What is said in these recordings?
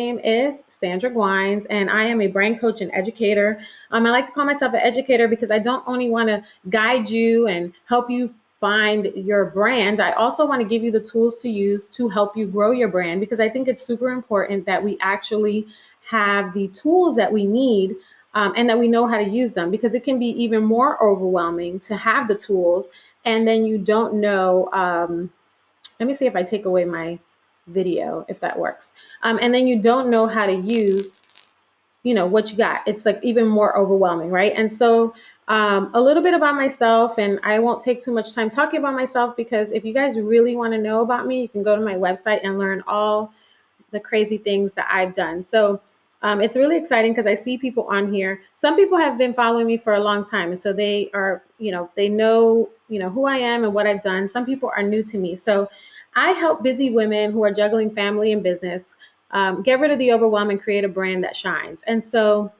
name is Sandra Guynes, and I am a brand coach and educator. I like to call myself an educator because I don't only want to guide you and help you find your brand. I also want to give you the tools to use to help you grow your brand, because I think it's super important that we actually have the tools that we need, and that we know how to use them, because it can be even more overwhelming to have the tools and then you don't know. Let me see if I take away my video, if that works. And then you don't know how to use, what you got. It's like even more overwhelming, right? And so a little bit about myself, and I won't take too much time talking about myself, because if you guys really want to know about me, you can go to my website and learn all the crazy things that I've done. So it's really exciting because I see people on here. Some people have been following me for a long time, and so they are, they know, who I am and what I've done. Some people are new to me. So I help busy women who are juggling family and business get rid of the overwhelm and create a brand that shines. And so,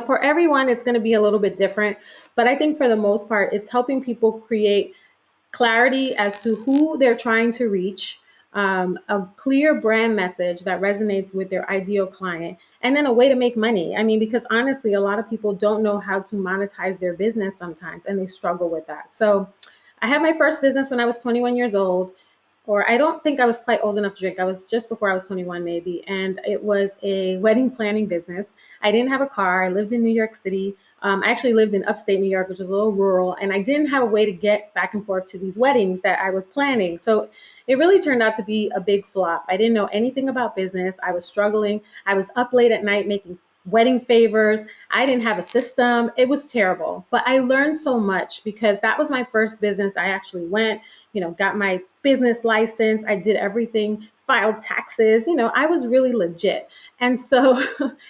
for everyone, it's going to be a little bit different. But I think for the most part, it's helping people create clarity as to who they're trying to reach, a clear brand message that resonates with their ideal client, and then a way to make money. I mean, because honestly, a lot of people don't know how to monetize their business sometimes, and they struggle with that. So I had my first business when I was 21 years old, or I don't think I was quite old enough to drink. I was just before I was 21 maybe. And it was a wedding planning business. I didn't have a car. I lived in New York City. I actually lived in upstate New York, which is a little rural, and I didn't have a way to get back and forth to these weddings that I was planning. So it really turned out to be a big flop. I didn't know anything about business. I was struggling. I was up late at night making wedding favors. I didn't have a system. It was terrible. But I learned so much because that was my first business. I actually went, got my business license. I did everything, filed taxes. I was really legit. And so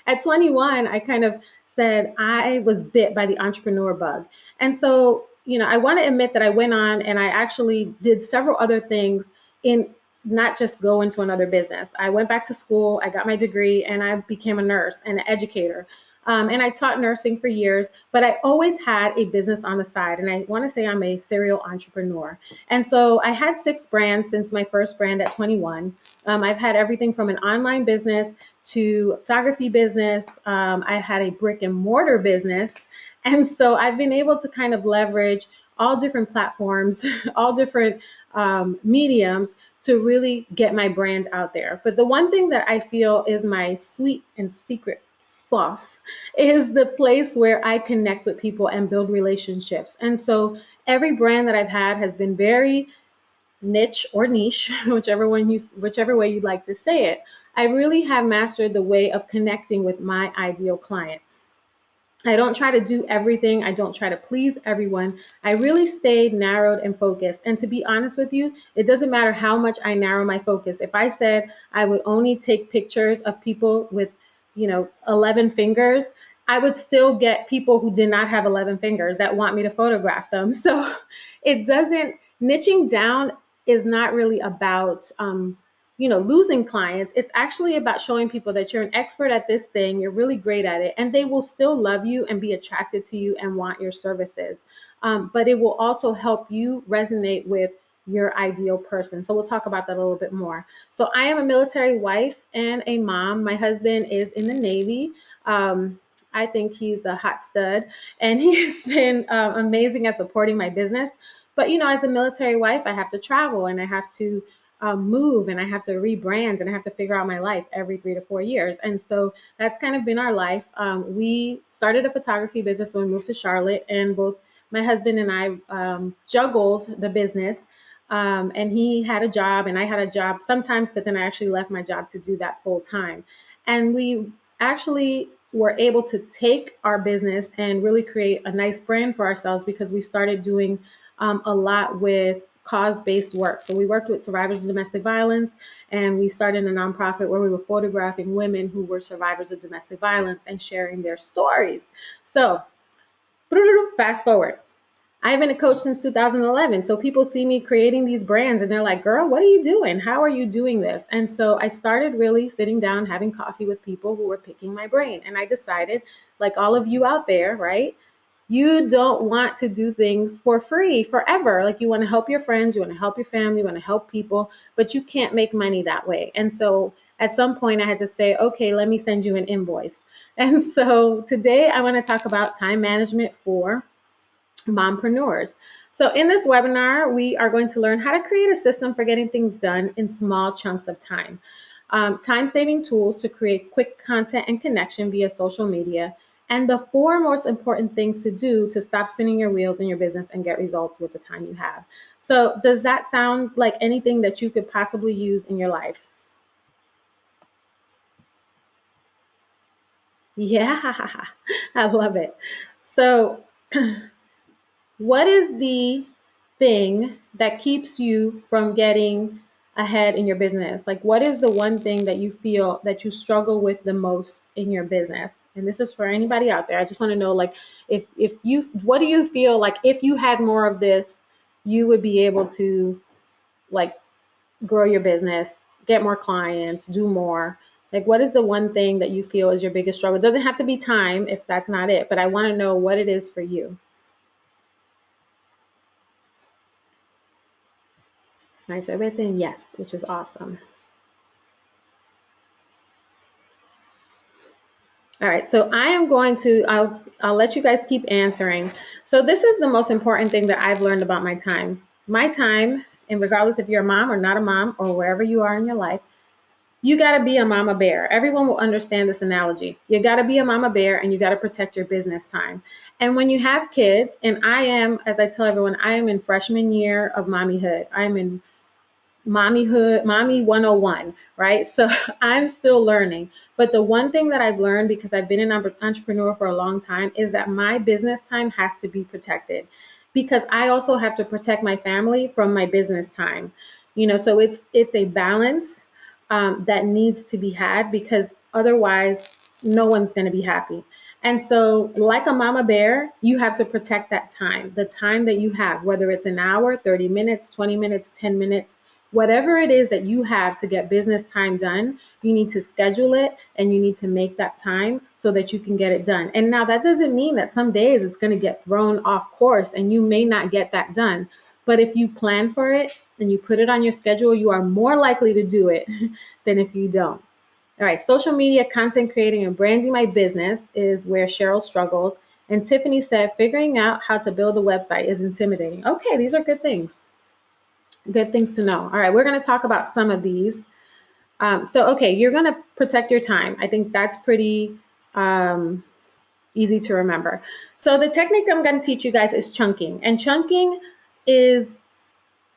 at 21, I kind of said I was bit by the entrepreneur bug. And so, I want to admit that I went on and I actually did several other things in not just go into another business. I went back to school, I got my degree, and I became a nurse and an educator. And I taught nursing for years, but I always had a business on the side. And I want to say I'm a serial entrepreneur. And so I had 6 brands since my first brand at 21. I've had everything from an online business to a photography business. I had a brick and mortar business. And so I've been able to kind of leverage all different platforms, all different mediums to really get my brand out there. But the one thing that I feel is my sweet and secret sauce is the place where I connect with people and build relationships. And so every brand that I've had has been very niche or niche, whichever way you'd like to say it. I really have mastered the way of connecting with my ideal client. I don't try to do everything. I don't try to please everyone. I really stayed narrowed and focused. And to be honest with you, it doesn't matter how much I narrow my focus. If I said I would only take pictures of people with 11 fingers, I would still get people who did not have 11 fingers that want me to photograph them. So niching down is not really about, losing clients. It's actually about showing people that you're an expert at this thing, you're really great at it, and they will still love you and be attracted to you and want your services. But it will also help you resonate with your ideal person. So we'll talk about that a little bit more. So I am a military wife and a mom. My husband is in the Navy. I think he's a hot stud, and he's been amazing at supporting my business. But, as a military wife, I have to travel and I have to move and I have to rebrand and I have to figure out my life every 3 to 4 years. And so that's kind of been our life. We started a photography business when we moved to Charlotte, and both my husband and I juggled the business. And he had a job and I had a job sometimes, but then I actually left my job to do that full time. And we actually were able to take our business and really create a nice brand for ourselves, because we started doing a lot with cause-based work. So we worked with survivors of domestic violence, and we started a nonprofit where we were photographing women who were survivors of domestic violence and sharing their stories. So fast forward. I've been a coach since 2011. So people see me creating these brands and they're like, girl, what are you doing? How are you doing this? And so I started really sitting down, having coffee with people who were picking my brain. And I decided, like all of you out there, right? You don't want to do things for free forever. Like, you want to help your friends, you want to help your family, you want to help people, but you can't make money that way. And so at some point I had to say, okay, let me send you an invoice. And so today I want to talk about time management for mompreneurs. So in this webinar, we are going to learn how to create a system for getting things done in small chunks of time. Time-saving tools to create quick content and connection via social media, and the 4 most important things to do to stop spinning your wheels in your business and get results with the time you have. So does that sound like anything that you could possibly use in your life? Yeah, I love it. So what is the thing that keeps you from getting ahead in your business? Like, what is the one thing that you feel that you struggle with the most in your business? And this is for anybody out there. I just want to know, like, if you, what do you feel like if you had more of this, you would be able to, like, grow your business, get more clients, do more? Like, what is the one thing that you feel is your biggest struggle? It doesn't have to be time if that's not it, but I want to know what it is for you. Nice. So everybody's saying yes, which is awesome. All right, so I am going to, I'll let you guys keep answering. So this is the most important thing that I've learned about my time. My time, and regardless if you're a mom or not a mom or wherever you are in your life, you got to be a mama bear. Everyone will understand this analogy. You got to be a mama bear and you got to protect your business time. And when you have kids, and I am, as I tell everyone, I am in freshman year of mommyhood. I'm in mommyhood, mommy 101, right? So I'm still learning. But the one thing that I've learned, because I've been an entrepreneur for a long time, is that my business time has to be protected, because I also have to protect my family from my business time. So it's a balance that needs to be had, because otherwise no one's going to be happy. And so, like a mama bear, you have to protect that time, the time that you have, whether it's an hour, 30 minutes, 20 minutes, 10 minutes, whatever it is that you have to get business time done, you need to schedule it and you need to make that time so that you can get it done. And now that doesn't mean that some days it's going to get thrown off course and you may not get that done. But if you plan for it and you put it on your schedule, you are more likely to do it than if you don't. All right, social media, content creating, and branding my business is where Cheryl struggles. And Tiffany said, figuring out how to build a website is intimidating. Okay, these are good things. Good things to know. All right, we're going to talk about some of these. Okay, you're going to protect your time. I think that's pretty easy to remember. So the technique I'm going to teach you guys is chunking. And chunking is,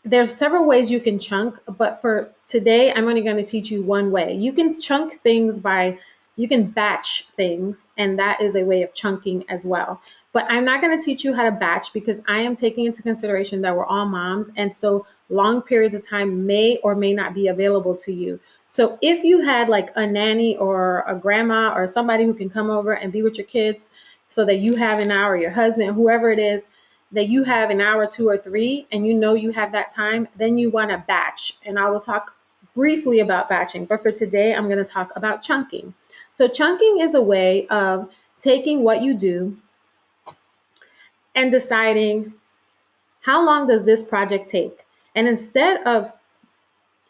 there's several ways you can chunk, but for today, I'm only going to teach you one way. You can chunk things you can batch things, and that is a way of chunking as well. But I'm not going to teach you how to batch, because I am taking into consideration that we're all moms, and so long periods of time may or may not be available to you. So if you had like a nanny or a grandma or somebody who can come over and be with your kids so that you have an hour, your husband, whoever it is, that you have an hour, 2 or 3, and you know you have that time, then you want to batch. And I will talk briefly about batching, but for today, I'm going to talk about chunking. So chunking is a way of taking what you do and deciding, how long does this project take? And instead of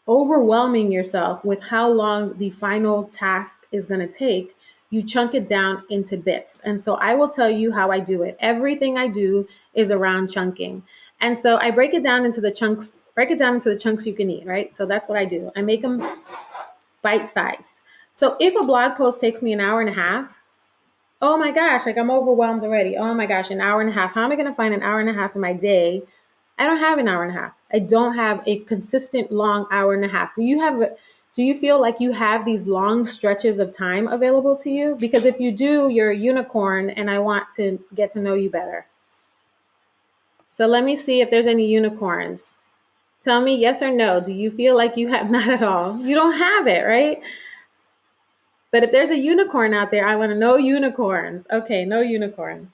overwhelming yourself with how long the final task is going to take, you chunk it down into bits. And so I will tell you how I do it. Everything I do is around chunking. And so I break it down into the chunks you can eat, right? So that's what I do. I make them bite-sized. So if a blog post takes me an hour and a half, oh my gosh, like I'm overwhelmed already. Oh my gosh, an hour and a half. How am I going to find an hour and a half in my day? I don't have an hour and a half. I don't have a consistent long hour and a half. Do you feel like you have these long stretches of time available to you? Because if you do, you're a unicorn, and I want to get to know you better. So let me see if there's any unicorns. Tell me yes or no. Do you feel like you have? Not at all. You don't have it, right? But if there's a unicorn out there, I want to know unicorns. Okay, no unicorns.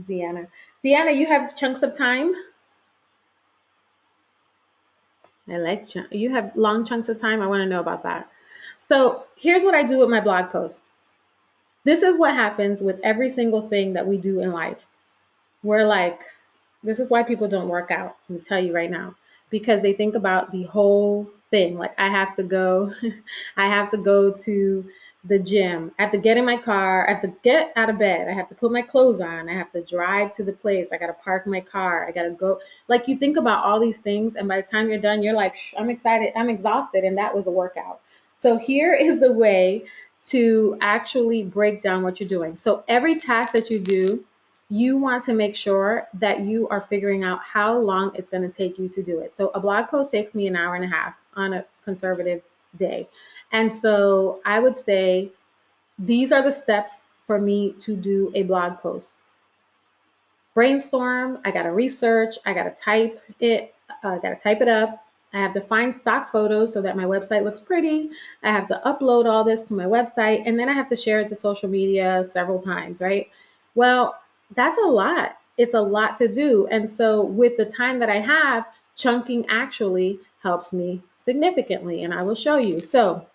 Deanna, you have chunks of time? I like you have long chunks of time. I want to know about that. So here's what I do with my blog posts. This is what happens with every single thing that we do in life. We're like, this is why people don't work out. Let me tell you right now. because they think about the whole thing. Like I have to go, I have to go to the gym. I have to get in my car. I have to get out of bed. I have to put my clothes on. I have to drive to the place. I got to park my car. I got to go. Like you think about all these things, and by the time you're done, you're like, I'm excited. I'm exhausted. And that was a workout. So here is the way to actually break down what you're doing. So every task that you do, you want to make sure that you are figuring out how long it's going to take you to do it. So a blog post takes me an hour and a half on a conservative day. And so I would say these are the steps for me to do a blog post. Brainstorm, I got to research, I got to type it, I got to type it up. I have to find stock photos so that my website looks pretty. I have to upload all this to my website, and then I have to share it to social media several times, right? Well, that's a lot. It's a lot to do. And so with the time that I have, chunking actually helps me significantly, and I will show you. So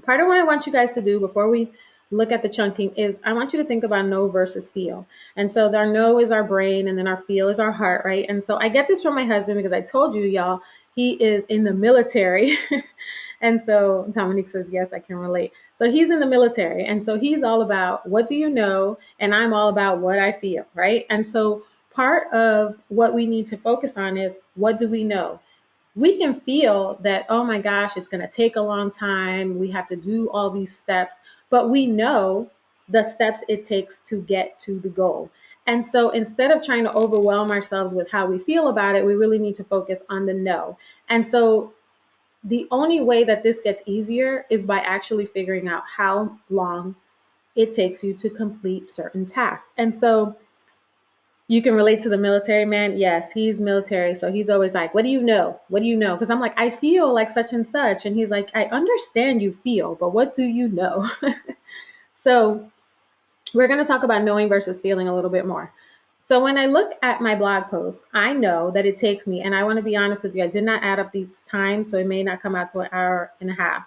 part of what I want you guys to do before we look at the chunking is I want you to think about know versus feel. And so our know is our brain and then our feel is our heart, right? And so I get this from my husband because I told you, y'all, he is in the military. And so Dominique says, yes, I can relate. So he's in the military. And so he's all about what do you know? And I'm all about what I feel, right? And so part of what we need to focus on is what do we know? We can feel that, oh my gosh, it's going to take a long time. We have to do all these steps, but we know the steps it takes to get to the goal. And so instead of trying to overwhelm ourselves with how we feel about it, we really need to focus on the no. And so the only way that this gets easier is by actually figuring out how long it takes you to complete certain tasks. And so you can relate to the military man. Yes, he's military. So he's always like, what do you know? What do you know? Because I'm like, I feel like such and such. And he's like, I understand you feel, but what do you know? So we're going to talk about knowing versus feeling a little bit more. So when I look at my blog post, I know that it takes me, and I want to be honest with you, I did not add up these times, so it may not come out to an hour and a half.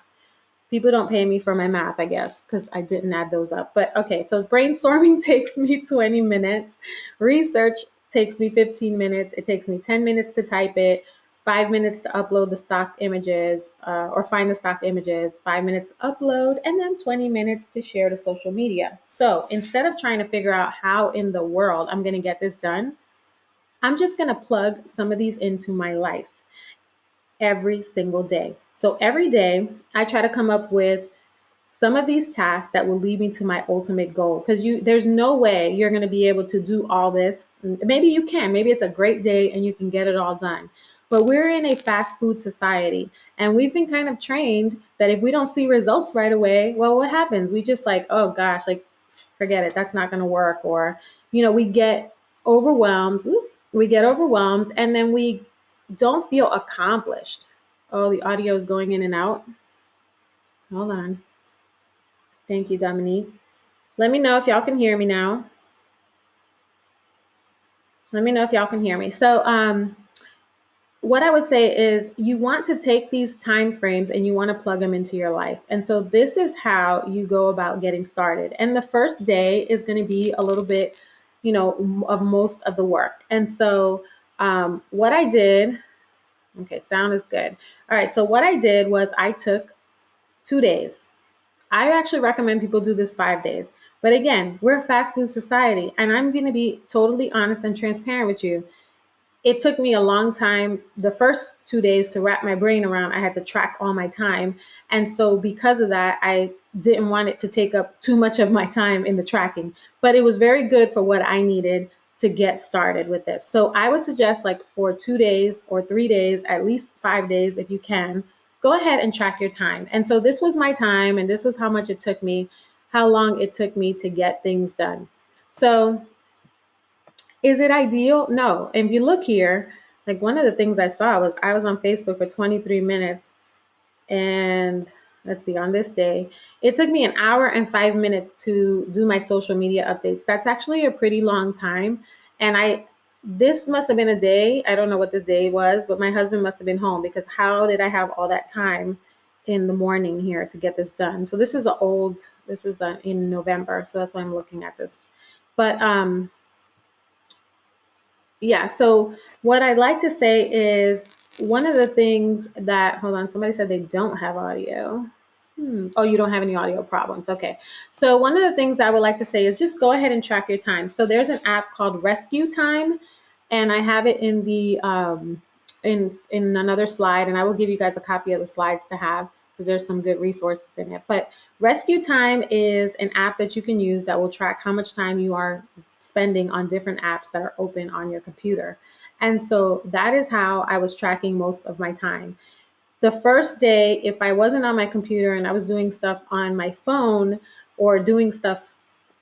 People don't pay me for my math, I guess, because I didn't add those up. But okay, so brainstorming takes me 20 minutes. Research takes me 15 minutes. It takes me 10 minutes to type it, 5 minutes to upload the stock images or find the stock images, 5 minutes to upload, and then 20 minutes to share to social media. So instead of trying to figure out how in the world I'm going to get this done, I'm just going to plug some of these into my life every single day. So every day I try to come up with some of these tasks that will lead me to my ultimate goal, because there's no way you're going to be able to do all this. Maybe you can, maybe it's a great day and you can get it all done. But we're in a fast food society, and we've been kind of trained that if we don't see results right away, well, what happens? We just like, oh gosh, like forget it, that's not going to work. Or, we get overwhelmed. And then we don't feel accomplished. Oh, the audio is going in and out. Hold on. Thank you, Dominique. Let me know if y'all can hear me now. Let me know if y'all can hear me. So what I would say is you want to take these time frames and you want to plug them into your life. And so this is how you go about getting started. And the first day is going to be a little bit, of most of the work. And so what I did, okay, sound is good. All right, so what I did was I took 2 days. I actually recommend people do this 5 days. But again, we're a fast food society, and I'm going to be totally honest and transparent with you. It took me a long time, the first 2 days, to wrap my brain around. I had to track all my time. And so because of that, I didn't want it to take up too much of my time in the tracking. But it was very good for what I needed to get started with this. So I would suggest, like, for 2 days or 3 days, at least 5 days if you can, go ahead and track your time. And so this was my time, and this was how much it took me, how long it took me to get things done. So is it ideal? No. And if you look here, like, one of the things I saw was I was on Facebook for 23 minutes. And let's see, on this day, it took me an hour and 5 minutes to do my social media updates. That's actually a pretty long time. And this must have been a day. I don't know what the day was, but my husband must have been home, because how did I have all that time in the morning here to get this done? So this is in November. So that's why I'm looking at this. But yeah, so what I'd like to say is one of the things that, hold on, somebody said they don't have audio. Oh, you don't have any audio problems. Okay. So one of the things I would like to say is just go ahead and track your time. So there's an app called Rescue Time, and I have it in the in another slide, and I will give you guys a copy of the slides to have because there's some good resources in it. But Rescue Time is an app that you can use that will track how much time you are spending on different apps that are open on your computer. And so that is how I was tracking most of my time. The first day, if I wasn't on my computer and I was doing stuff on my phone or doing stuff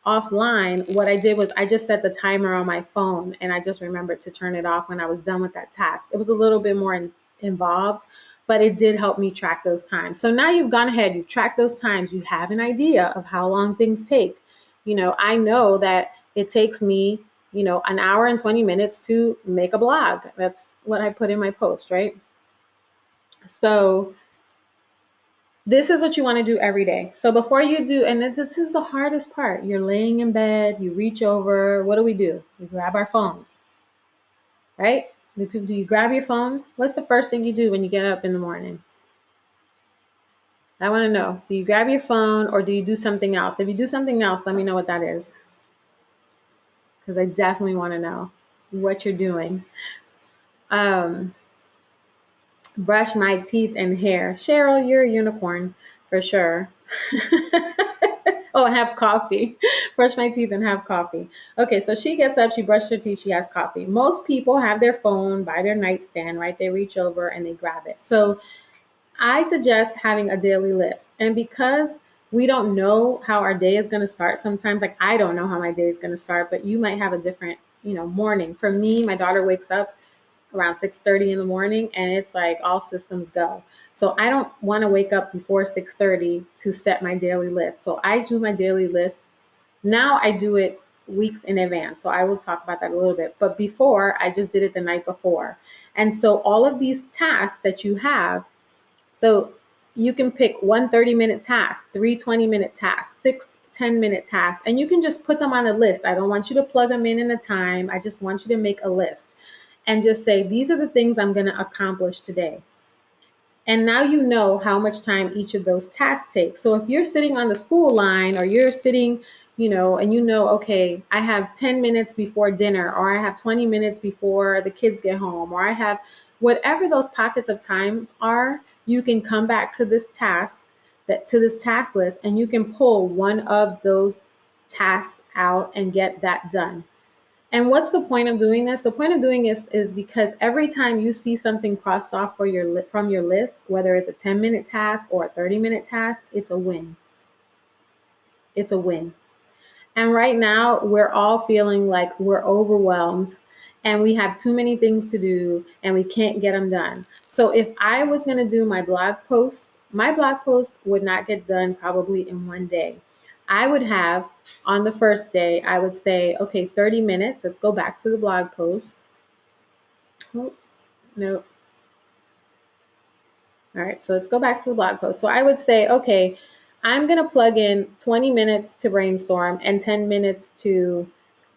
offline, what I did was I just set the timer on my phone and I just remembered to turn it off when I was done with that task. It was a little bit more involved, but it did help me track those times. So now you've gone ahead, you've tracked those times, you have an idea of how long things take. I know that it takes me, an hour and 20 minutes to make a blog. That's what I put in my post, right? So this is what you want to do every day. So before you do, and this is the hardest part, you're laying in bed, you reach over, what do? We grab our phones, right? Do you grab your phone? What's the first thing you do when you get up in the morning? I want to know, do you grab your phone or do you do something else? If you do something else, let me know what that is, because I definitely want to know what you're doing. Brush my teeth and hair. Cheryl, you're a unicorn for sure. Oh, and have coffee. Brush my teeth and have coffee. Okay, so she gets up, she brushes her teeth, she has coffee. Most people have their phone by their nightstand, right? They reach over and they grab it. So I suggest having a daily list. And because we don't know how our day is going to start sometimes, like I don't know how my day is going to start, but you might have a different, morning. For me, my daughter wakes up around 6:30 in the morning and it's like all systems go. So I don't want to wake up before 6:30 to set my daily list. So I do my daily list. Now I do it weeks in advance. So I will talk about that a little bit. But before, I just did it the night before. And so all of these tasks that you have, so you can pick one 30-minute task, three 20-minute tasks, six 10-minute tasks, and you can just put them on a list. I don't want you to plug them in a time. I just want you to make a list and just say, these are the things I'm going to accomplish today. And now you know how much time each of those tasks take. So if you're sitting on the school line or you're sitting, and okay, I have 10 minutes before dinner, or I have 20 minutes before the kids get home, or I have whatever those pockets of time are, you can come back to this task, to this task list, and you can pull one of those tasks out and get that done. And what's the point of doing this? The point of doing this is because every time you see something crossed off from your list, whether it's a 10-minute task or a 30-minute task, it's a win. It's a win. And right now, we're all feeling like we're overwhelmed and we have too many things to do and we can't get them done. So if I was going to do my blog post would not get done probably in one day. I would have, on the first day, I would say, okay, 30 minutes. Let's go back to the blog post. Oh, no. All right, so let's go back to the blog post. So I would say, okay, I'm going to plug in 20 minutes to brainstorm and 10 minutes to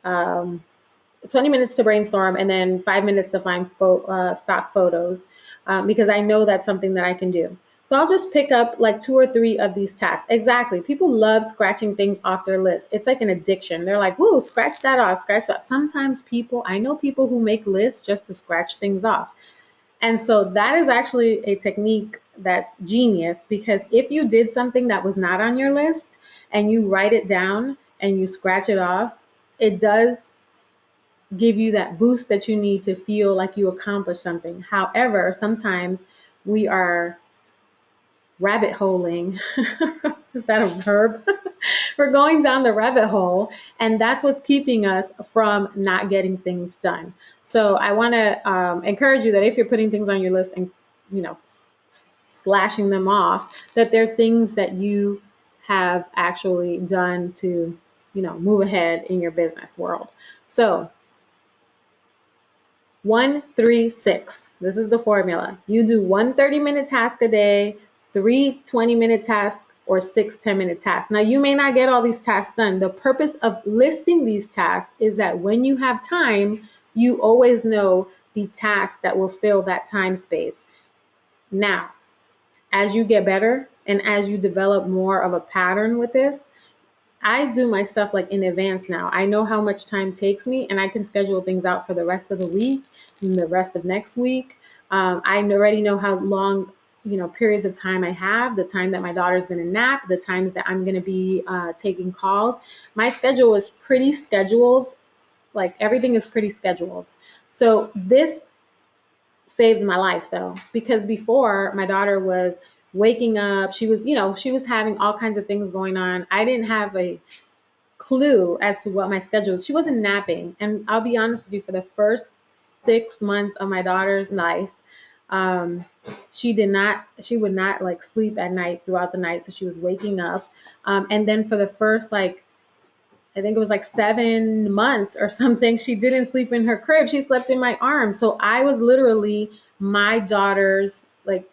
20 minutes to brainstorm and then 5 minutes to find stock photos because I know that's something that I can do. So I'll just pick up like 2 or 3 of these tasks. Exactly. People love scratching things off their list. It's like an addiction. They're like, woo, scratch that off, scratch that. Sometimes I know people who make lists just to scratch things off. And so that is actually a technique that's genius, because if you did something that was not on your list and you write it down and you scratch it off, it does give you that boost that you need to feel like you accomplished something. However, sometimes we are rabbit holing. Is that a verb? We're going down the rabbit hole, and that's what's keeping us from not getting things done. So I want to encourage you that if you're putting things on your list and slashing them off, that they're things that you have actually done to move ahead in your business world. So 1, 3, 6. This is the formula. You do 1 30-minute task a day, 3 20-minute tasks, or 6 10-minute tasks. Now, you may not get all these tasks done. The purpose of listing these tasks is that when you have time, you always know the tasks that will fill that time space. Now, as you get better and as you develop more of a pattern with this, I do my stuff like in advance now. I know how much time takes me, and I can schedule things out for the rest of the week and the rest of next week. I already know how long, periods of time I have, the time that my daughter's going to nap, the times that I'm going to be taking calls. My schedule is pretty scheduled. Like everything is pretty scheduled. So this saved my life though, because before my daughter was waking up, she was having all kinds of things going on. I didn't have a clue as to what my schedule was. She wasn't napping. And I'll be honest with you, for the first 6 months of my daughter's life, she would not like sleep at night throughout the night. So she was waking up. And then for the first, I think it was like 7 months or something, she didn't sleep in her crib. She slept in my arms. So I was literally my daughter's like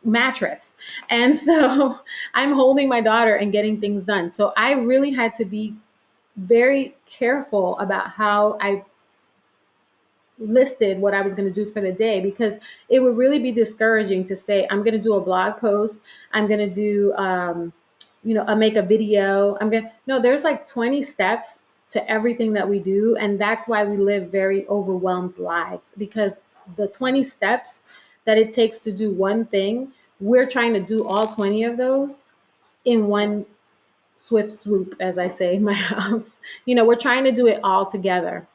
mattress. And so I'm holding my daughter and getting things done. So I really had to be very careful about how I listed what I was going to do for the day, because it would really be discouraging to say, I'm going to do a blog post. I'm going to do, make a video. No, there's like 20 steps to everything that we do. And that's why we live very overwhelmed lives, because the 20 steps that it takes to do one thing, we're trying to do all 20 of those in one swift swoop, as I say in my house. We're trying to do it all together.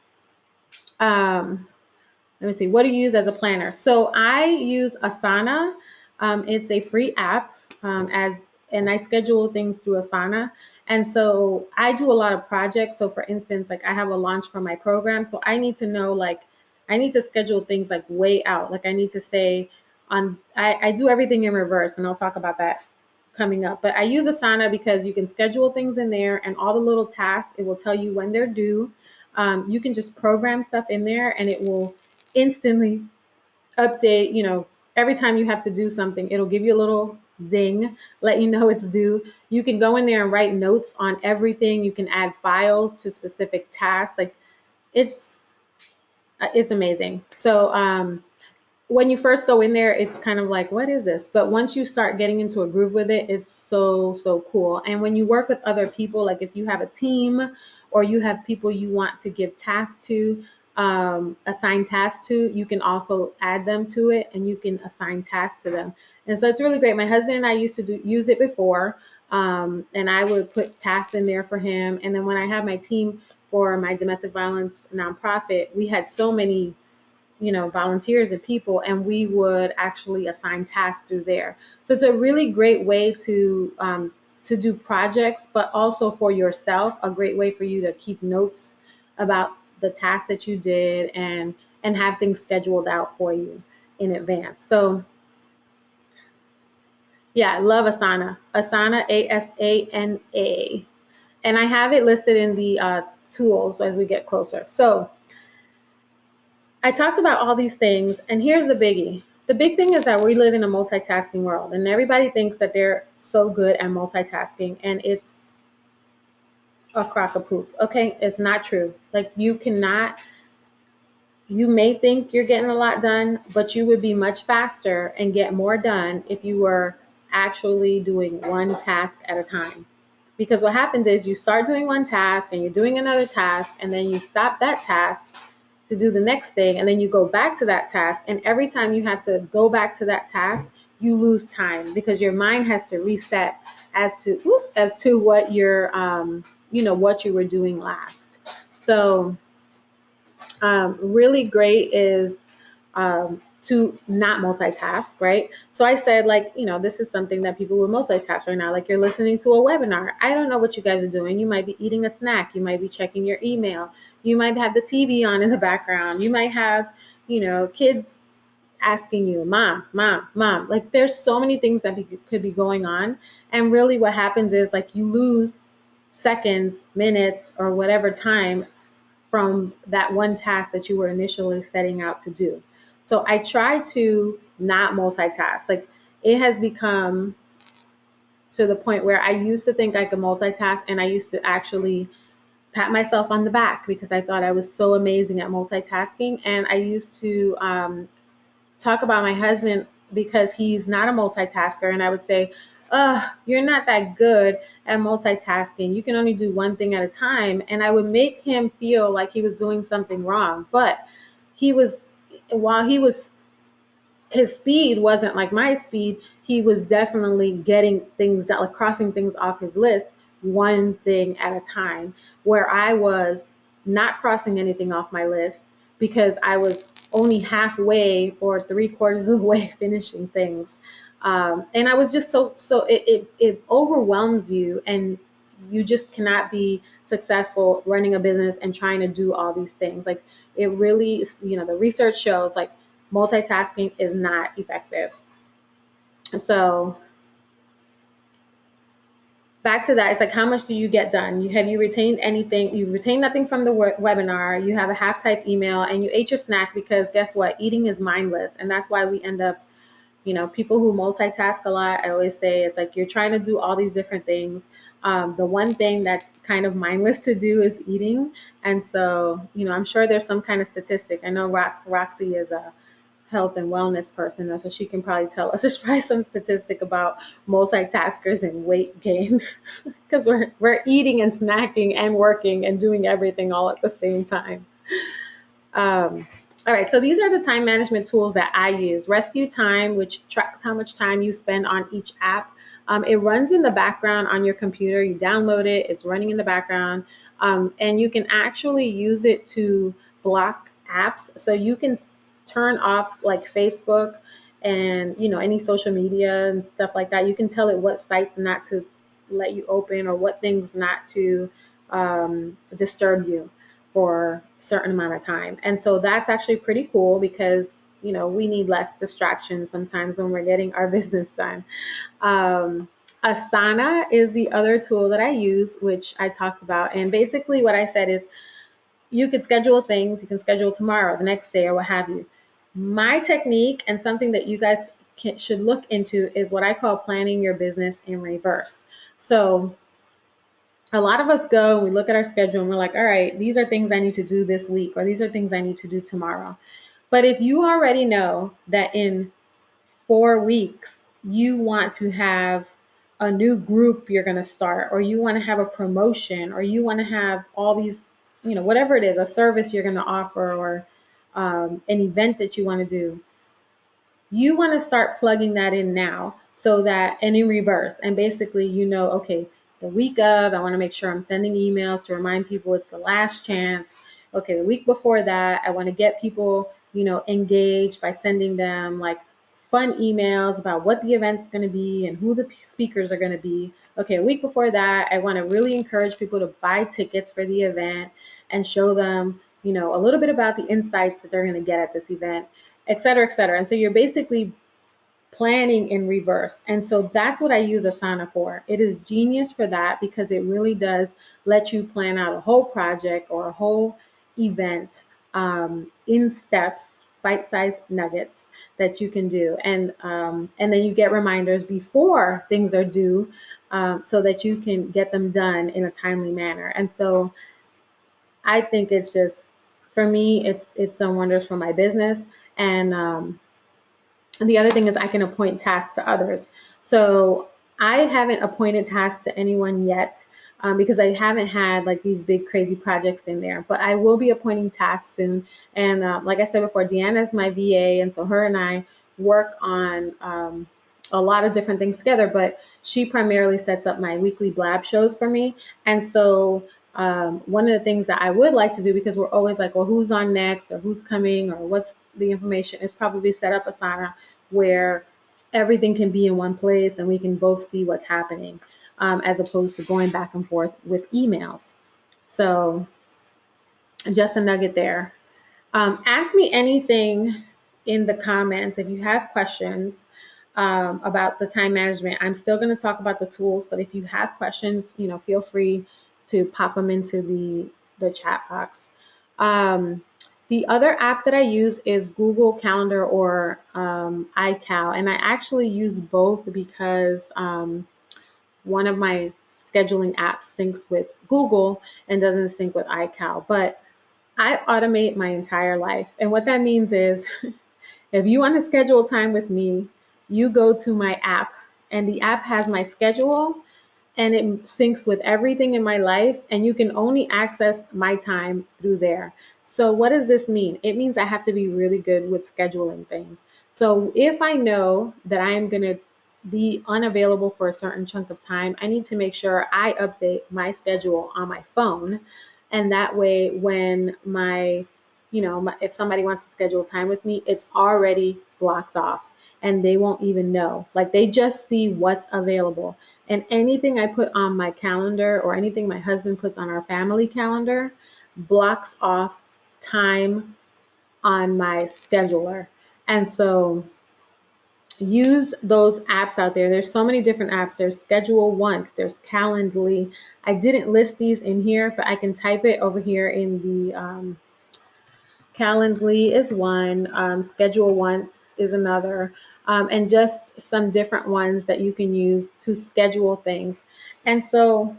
Let me see, what do you use as a planner? So I use Asana. It's a free app, and I schedule things through Asana. And so I do a lot of projects. So for instance, like I have a launch for my program. So I need to know, I need to schedule things like way out. Like I need to say I do everything in reverse, and I'll talk about that coming up. But I use Asana because you can schedule things in there, and all the little tasks, it will tell you when they're due. You can just program stuff in there and it will instantly update. Every time you have to do something, it'll give you a little ding, let you know it's due. You can go in there and write notes on everything. You can add files to specific tasks. Like it's amazing. So when you first go in there, it's kind of like, what is this? But once you start getting into a groove with it, it's so, so cool. And when you work with other people, like if you have a team or you have people you want to give tasks to, assign tasks to, you can also add them to it and you can assign tasks to them. And so it's really great. My husband and I used to use it before, and I would put tasks in there for him. And then when I had my team for my domestic violence nonprofit, we had so many volunteers and people, and we would actually assign tasks through there. So it's a really great way to do projects, but also for yourself, a great way for you to keep notes about the tasks that you did and have things scheduled out for you in advance. So yeah, I love Asana. Asana, Asana. And I have it listed in the tools as we get closer. So I talked about all these things, and here's the biggie. The big thing is that we live in a multitasking world, and everybody thinks that they're so good at multitasking, and it's a crock of poop. Okay, it's not true. Like you may think you're getting a lot done, but you would be much faster and get more done if you were actually doing one task at a time. Because what happens is you start doing one task and you're doing another task, and then you stop that task to do the next thing, and then you go back to that task. And every time you have to go back to that task, you lose time because your mind has to reset as to what you're what you were doing last. So really great is to not multitask, right? So I said, this is something that people will multitask right now. Like you're listening to a webinar. I don't know what you guys are doing. You might be eating a snack. You might be checking your email. You might have the TV on in the background. You might have, kids asking you, mom, mom, mom. Like there's so many things that could be going on. And really what happens is like you lose seconds, minutes, or whatever time from that one task that you were initially setting out to do. So I try to not multitask. Like it has become to the point where I used to think I could multitask, and I used to actually pat myself on the back because I thought I was so amazing at multitasking. And I used to talk about my husband because he's not a multitasker. And I would say, you're not that good at multitasking. You can only do one thing at a time. And I would make him feel like he was doing something wrong. But he was, while he was, his speed wasn't like my speed, he was definitely getting things done, like crossing things off his list, one thing at a time, where I was not crossing anything off my list because I was only halfway or three-quarters of the way finishing things. And I was just it overwhelms you, and you just cannot be successful running a business and trying to do all these things. Like, it really, the research shows like multitasking is not effective. So back to that, it's like, how much do you get done? Have you retained anything? You've retained nothing from the webinar. You have a half-type email, and you ate your snack, because guess what? Eating is mindless, and that's why we end up, people who multitask a lot, I always say, it's like you're trying to do all these different things. The one thing that's kind of mindless to do is eating. And so, I'm sure there's some kind of statistic. I know Roxy is a health and wellness person, so she can probably tell us. There's probably some statistic about multitaskers and weight gain because we're eating and snacking and working and doing everything all at the same time. All right, so these are the time management tools that I use. Rescue Time, which tracks how much time you spend on each app. It runs in the background on your computer. You download it, it's running in the background, and you can actually use it to block apps. So you can turn off like Facebook and any social media and stuff like that. You can tell it what sites not to let you open or what things not to disturb you for a certain amount of time. And so that's actually pretty cool because we need less distractions sometimes when we're getting our business done. Asana is the other tool that I use, which I talked about. And basically what I said is, you could schedule things, you can schedule tomorrow, the next day, or what have you. My technique, and something that you guys should look into, is what I call planning your business in reverse. So a lot of us go and we look at our schedule and we're like, all right, these are things I need to do this week, or these are things I need to do tomorrow. But if you already know that in 4 weeks, you want to have a new group you're going to start, or you want to have a promotion, or you want to have all these, whatever it is, a service you're going to offer, or an event that you want to do, you want to start plugging that in now, so that, and in reverse. And basically, okay, the week of, I want to make sure I'm sending emails to remind people it's the last chance. Okay, the week before that, I want to get people, engaged by sending them like fun emails about what the event's going to be and who the speakers are going to be. Okay, a week before that, I want to really encourage people to buy tickets for the event and show them, a little bit about the insights that they're going to get at this event, et cetera, et cetera. And so you're basically planning in reverse. And so that's what I use Asana for. It is genius for that because it really does let you plan out a whole project or a whole event in steps, bite-sized nuggets that you can do. And then you get reminders before things are due, so that you can get them done in a timely manner. And so I think it's just, for me, it's done wonders for my business. And the other thing is I can appoint tasks to others. So I haven't appointed tasks to anyone yet, because I haven't had like these big crazy projects in there. But I will be appointing tasks soon. And like I said before, Deanna is my VA, and so her and I work on a lot of different things together. But she primarily sets up my weekly blab shows for me. And so one of the things that I would like to do, because we're always like, well, who's on next, or who's coming, or what's the information, is probably set up Asana where everything can be in one place and we can both see what's happening, as opposed to going back and forth with emails. So just a nugget there. Ask me anything in the comments if you have questions about the time management. I'm still going to talk about the tools, but if you have questions, feel free to pop them into the chat box. The other app that I use is Google Calendar or iCal, and I actually use both because one of my scheduling app syncs with Google and doesn't sync with iCal. But I automate my entire life. And what that means is if you want to schedule time with me, you go to my app, and the app has my schedule and it syncs with everything in my life, and you can only access my time through there. So what does this mean? It means I have to be really good with scheduling things. So if I know that I am going to be unavailable for a certain chunk of time, I need to make sure I update my schedule on my phone. And that way, when if somebody wants to schedule time with me, it's already blocked off and they won't even know. Like, they just see what's available. And anything I put on my calendar or anything my husband puts on our family calendar blocks off time on my scheduler. And so use those apps out there. There's so many different apps. There's Schedule Once, there's Calendly. I didn't list these in here, but I can type it over here in the Calendly is one, Schedule Once is another, and just some different ones that you can use to schedule things. And so,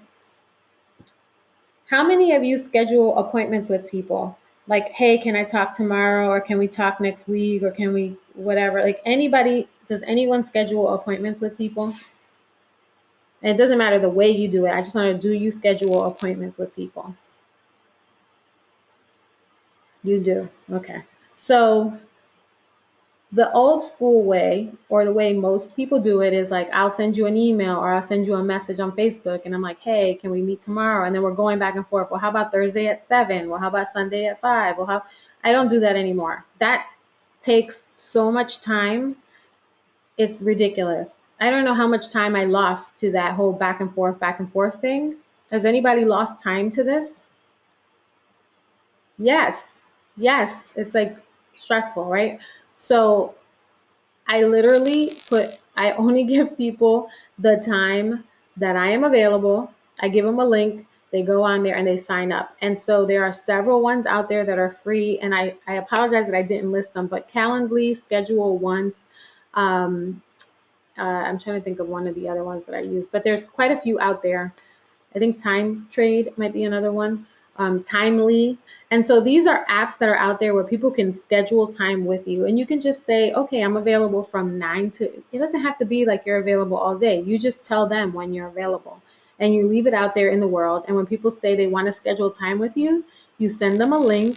how many of you schedule appointments with people? Like, hey, can I talk tomorrow, or can we talk next week, or can we whatever? Like, anybody, does anyone schedule appointments with people? And it doesn't matter the way you do it. I just want to, do you schedule appointments with people? You do. Okay. So the old school way, or the way most people do it, is like, I'll send you an email or I'll send you a message on Facebook, and I'm like, hey, can we meet tomorrow? And then we're going back and forth. Well, how about Thursday at 7? Well, how about Sunday at 5? Well, I don't do that anymore. That takes so much time. It's ridiculous. I don't know how much time I lost to that whole back and forth thing. Has anybody lost time to this? Yes. Yes. It's like stressful, right? So I only give people the time that I am available. I give them a link, they go on there and they sign up. And so there are several ones out there that are free, and I apologize that I didn't list them, but Calendly, Schedule Once, I'm trying to think of one of the other ones that I use, but there's quite a few out there. I think Time Trade might be another one, Timely. And so these are apps that are out there where people can schedule time with you. And you can just say, okay, I'm available from 9 to, it doesn't have to be like you're available all day. You just tell them when you're available and you leave it out there in the world. And when people say they want to schedule time with you, you send them a link,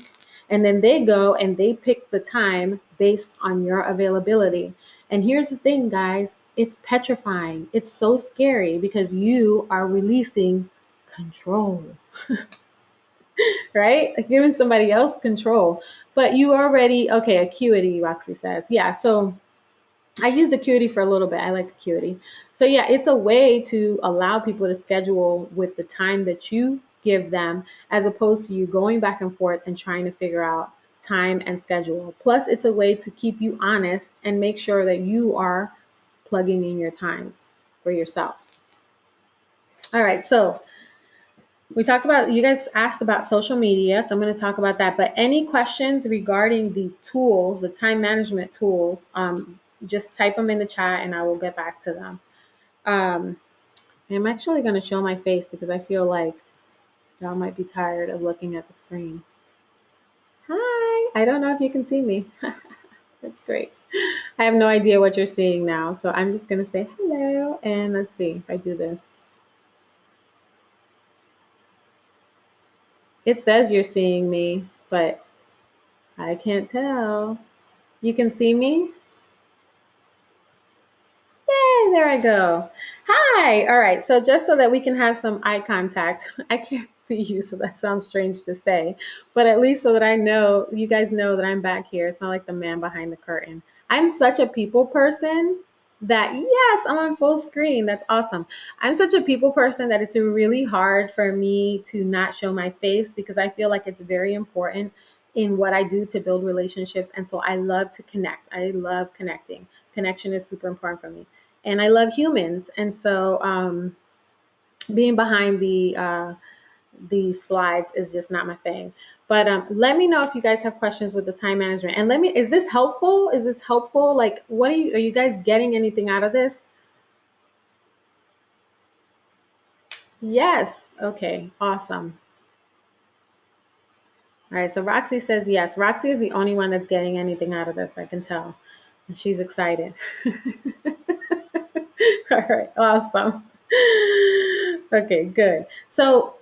and then they go and they pick the time based on your availability. And here's the thing, guys, it's petrifying. It's so scary because you are releasing control, right? Like, giving somebody else control. But you already, okay, Acuity, Roxy says. Yeah, so I used Acuity for a little bit. I like Acuity. So yeah, it's a way to allow people to schedule with the time that you give them, as opposed to you going back and forth and trying to figure out time and schedule. Plus, it's a way to keep you honest and make sure that you are plugging in your times for yourself. All right, so we talked about, you guys asked about social media, so I'm going to talk about that. But any questions regarding the tools, the time management tools, just type them in the chat and I will get back to them. I'm actually going to show my face because I feel like y'all might be tired of looking at the screen. Hi, I don't know if you can see me. That's great. I have no idea what you're seeing now, so I'm just going to say hello, and let's see if I do this. It says you're seeing me, but I can't tell. You can see me? Yay, there I go. Hi. All right. So just so that we can have some eye contact, I can't see you, so that sounds strange to say, but at least so that I know, you guys know that I'm back here. It's not like the man behind the curtain. I'm such a people person that, yes, I'm on full screen. That's awesome. I'm such a people person that it's really hard for me to not show my face because I feel like it's very important in what I do to build relationships. And so I love to connect. I love connecting. Connection is super important for me. And I love humans. And so being behind the slides is just not my thing. But let me know if you guys have questions with the time management. And is this helpful? Is this helpful? Like, are you guys getting anything out of this? Yes. Okay. Awesome. All right. So Roxy says yes. Roxy is the only one that's getting anything out of this. I can tell. And she's excited. All right. Awesome. Okay. Good. So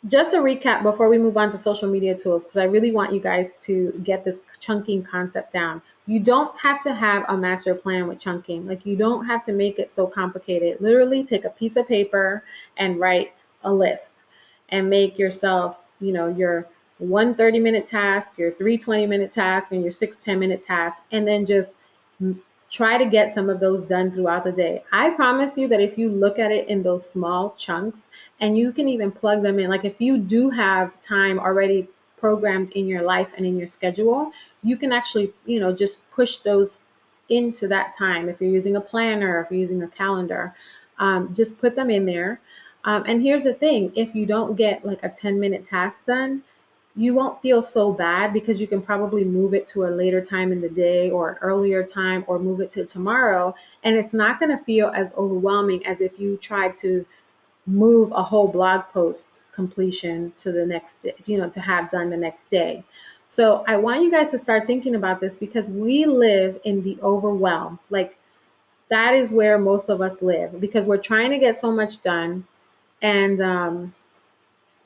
just a recap before we move on to social media tools, because I really want you guys to get this chunking concept down. You don't have to have a master plan with chunking. Like, you don't have to make it so complicated. Literally take a piece of paper and write a list and make yourself, your one 30-minute task, your three 20-minute task, and your six 10-minute task, and then just try to get some of those done throughout the day. I promise you that if you look at it in those small chunks, and you can even plug them in, like if you do have time already programmed in your life and in your schedule, you can actually, just push those into that time. If you're using a planner, if you're using a calendar, just put them in there. And here's the thing, if you don't get like a 10-minute task done, you won't feel so bad, because you can probably move it to a later time in the day or an earlier time, or move it to tomorrow. And it's not going to feel as overwhelming as if you try to move a whole blog post completion to the next day, to have done the next day. So I want you guys to start thinking about this, because we live in the overwhelm. Like, that is where most of us live, because we're trying to get so much done. And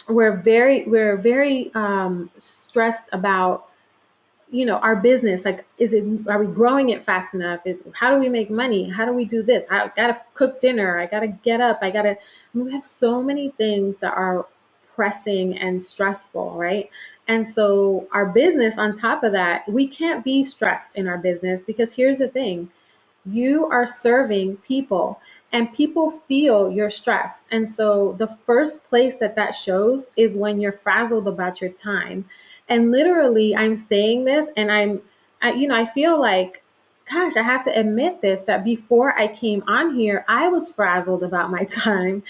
we're very stressed about, our business. Like, are we growing it fast enough? How do we make money? How do we do this? I gotta cook dinner. I gotta get up. We have so many things that are pressing and stressful, right? And so our business, on top of that, we can't be stressed in our business, because here's the thing. You are serving people, and people feel your stress. And so the first place that that shows is when you're frazzled about your time. And literally, I'm saying this, and I feel like, gosh, I have to admit this, that before I came on here, I was frazzled about my time,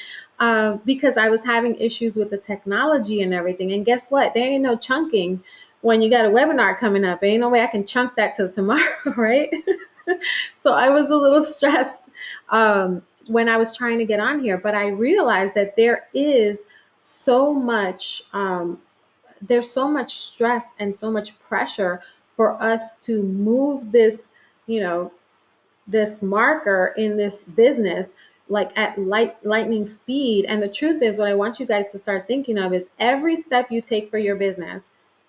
because I was having issues with the technology and everything. And guess what? There ain't no chunking when you got a webinar coming up. Ain't no way I can chunk that till tomorrow, right? So I was a little stressed when I was trying to get on here, but I realized that so much, there's so much stress and so much pressure for us to move this, this marker in this business, like at lightning speed. And the truth is, what I want you guys to start thinking of is every step you take for your business.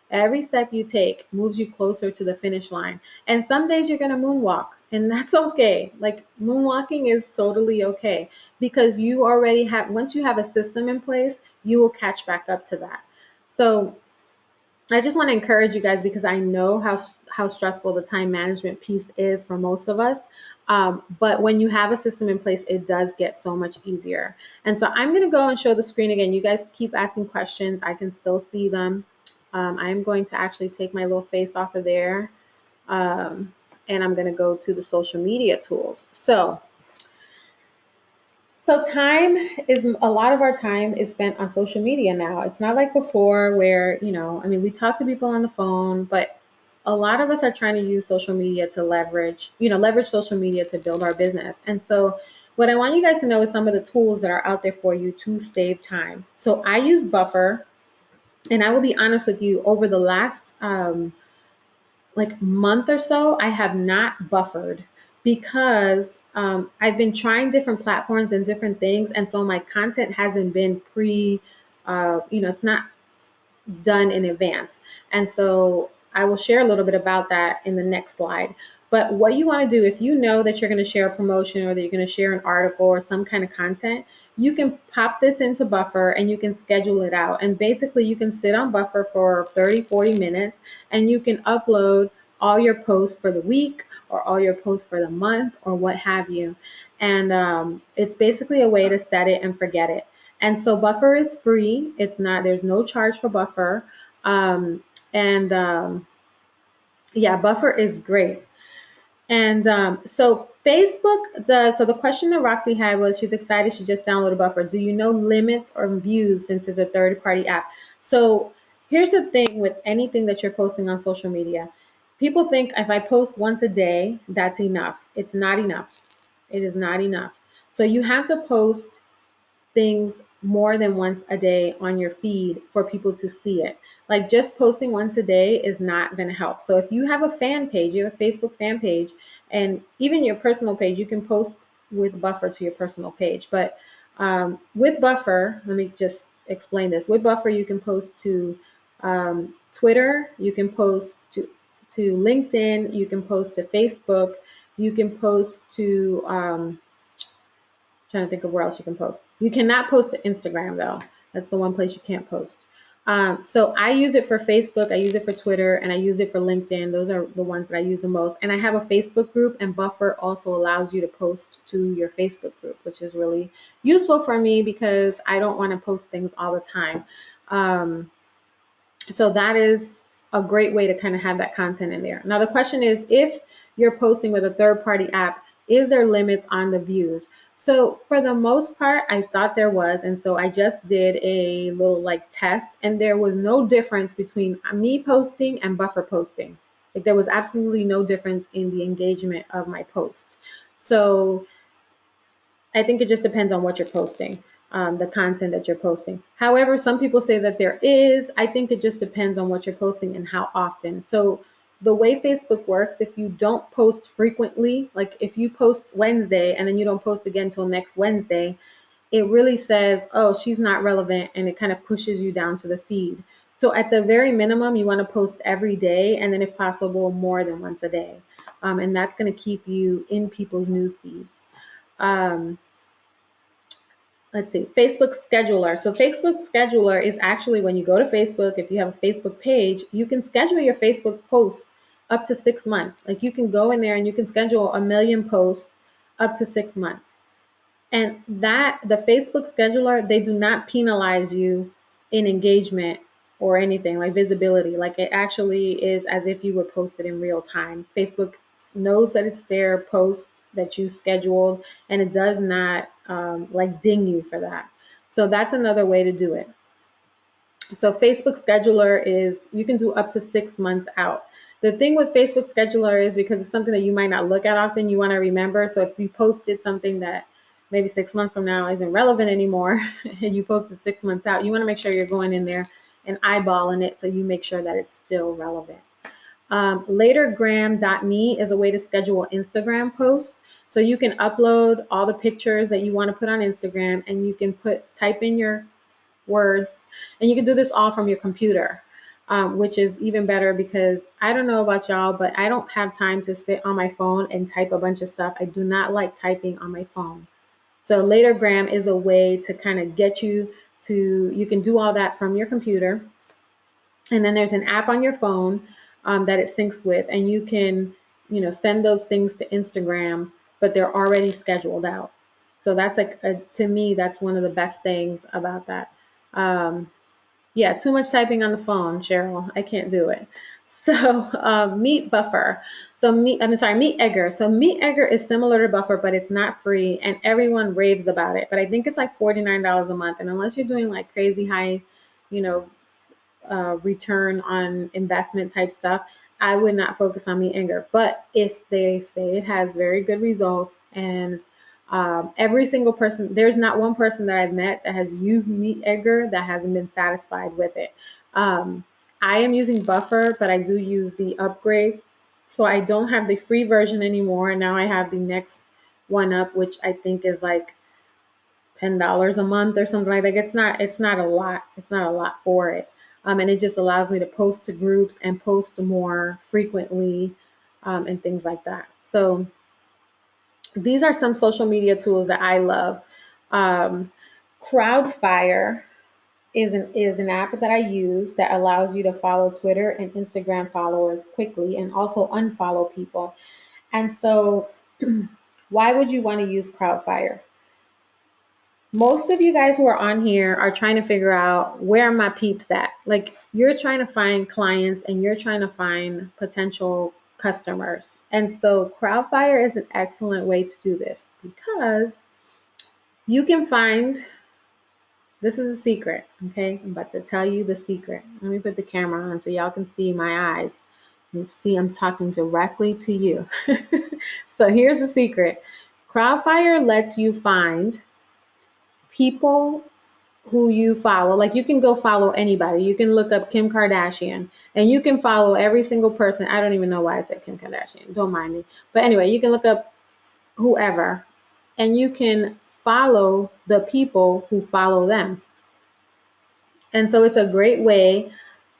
Every step you take moves you closer to the finish line. And some days you're going to moonwalk, and that's okay. Like, moonwalking is totally okay, because you already have, once you have a system in place, you will catch back up to that. So I just want to encourage you guys, because I know how stressful the time management piece is for most of us. But when you have a system in place, it does get so much easier. And so I'm going to go and show the screen again. You guys keep asking questions. I can still see them. I'm going to actually take my little face off of there. And I'm going to go to the social media tools. So a lot of our time is spent on social media now. It's not like before where, we talk to people on the phone, but a lot of us are trying to use social media to leverage social media to build our business. And so what I want you guys to know is some of the tools that are out there for you to save time. So I use Buffer, and I will be honest with you, over the last month or so, I have not buffered, because I've been trying different platforms and different things, and so my content hasn't been it's not done in advance. And so I will share a little bit about that in the next slide. But what you want to do, if you know that you're going to share a promotion, or that you're going to share an article or some kind of content, you can pop this into Buffer and you can schedule it out. And basically you can sit on Buffer for 30, 40 minutes, and you can upload all your posts for the week, or all your posts for the month, or what have you. And it's basically a way to set it and forget it. And so Buffer is free. There's no charge for Buffer. Yeah, Buffer is great. And so the question that Roxy had was, she's excited, she just downloaded Buffer. Do you know limits or views, since it's a third-party app? So here's the thing with anything that you're posting on social media. People think if I post once a day, that's enough. It's not enough. It is not enough. So you have to post things more than once a day on your feed for people to see it. Like just posting once a day is not going to help. So if you have a fan page, you have a Facebook fan page, and even your personal page, you can post with buffer to your personal page. But with buffer, let me just explain this. With buffer, you can post to Twitter, you can post to LinkedIn, you can post to Facebook, you can post to trying to think of where else you can post. You cannot post to Instagram though. That's the one place you can't post. So I use it for Facebook, I use it for Twitter, and I use it for LinkedIn. Those are the ones that I use the most. And I have a Facebook group, and Buffer also allows you to post to your Facebook group, which is really useful for me because I don't want to post things all the time. So that is a great way to kind of have that content in there. Now the question is, if you're posting with a third-party app, is there limits on the views? So for the most part, I thought there was, and so I just did a little like test, and there was no difference between me posting and Buffer posting. Like there was absolutely no difference in the engagement of my post. So I think it just depends on what you're posting, the content that you're posting. However, some people say that there is. I think it just depends on what you're posting and how often. So the way Facebook works, if you don't post frequently, like if you post Wednesday and then you don't post again until next Wednesday, it really says, oh, she's not relevant, and it kind of pushes you down to the feed. So at the very minimum, you want to post every day, and then if possible, more than once a day. And that's going to keep you in people's news feeds. Let's see, Facebook Scheduler. So Facebook Scheduler is actually when you go to Facebook, if you have a Facebook page, you can schedule your Facebook posts up to 6 months. Like you can go in there and you can schedule 1 million posts up to 6 months. And that the Facebook Scheduler, they do not penalize you in engagement or anything like visibility. Like it actually is as if you would post it in real time. Facebook knows that it's their post that you scheduled, and it does not like ding you for that. So that's another way to do it. So Facebook Scheduler is, you can do up to 6 months out. The thing with Facebook Scheduler is because it's something that you might not look at often, you want to remember. So if you posted something that maybe 6 months from now isn't relevant anymore and you posted 6 months out, you want to make sure you're going in there and eyeballing it so you make sure that it's still relevant. Latergram.me is a way to schedule Instagram posts. So you can upload all the pictures that you want to put on Instagram, and you can type in your words, and you can do this all from your computer, which is even better because I don't know about y'all, but I don't have time to sit on my phone and type a bunch of stuff. I do not like typing on my phone. So Latergram is a way to kind of get you to, you can do all that from your computer. And then there's an app on your phone that it syncs with, and you can, send those things to Instagram, but they're already scheduled out. So that's like, to me, that's one of the best things about that. Yeah, too much typing on the phone, Cheryl. I can't do it. So Meet Buffer. Meet Egger. So Meet Egger is similar to Buffer, but it's not free, and everyone raves about it. But I think it's like $49 a month, and unless you're doing like crazy high, return on investment type stuff, I would not focus on Meet Egger. But they say it has very good results, and every single person, there's not one person that I've met that has used Meet Egger that hasn't been satisfied with it. I am using Buffer, but I do use the upgrade. So I don't have the free version anymore. Now I have the next one up, which I think is like $10 a month or something like that. It's not a lot. It's not a lot for it. And it just allows me to post to groups and post more frequently, and things like that. So these are some social media tools that I love. Crowdfire is an app that I use that allows you to follow Twitter and Instagram followers quickly and also unfollow people. And so why would you want to use Crowdfire? Most of you guys who are on here are trying to figure out, where are my peeps at? Like, you're trying to find clients and you're trying to find potential customers. And so Crowdfire is an excellent way to do this because you can find, this is a secret, okay? I'm about to tell you the secret. Let me put the camera on so y'all can see my eyes. You see I'm talking directly to you. So here's the secret. Crowdfire lets you find people who you follow. Like you can go follow anybody. You can look up Kim Kardashian and you can follow every single person. I don't even know why I said Kim Kardashian. Don't mind me. But anyway, you can look up whoever and you can follow the people who follow them. And so it's a great way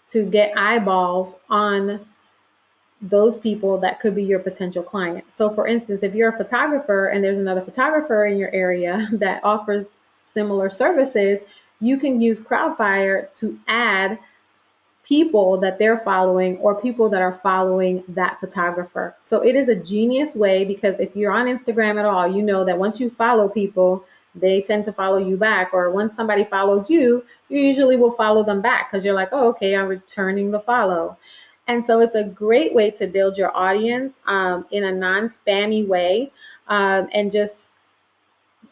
to get eyeballs on those people that could be your potential client. So for instance, if you're a photographer and there's another photographer in your area that offers similar services, you can use Crowdfire to add people that they're following or people that are following that photographer. So it is a genius way, because if you're on Instagram at all, you know that once you follow people, they tend to follow you back. Or once somebody follows you, you usually will follow them back because you're like, oh, okay, I'm returning the follow. And so it's a great way to build your audience in a non-spammy way, and just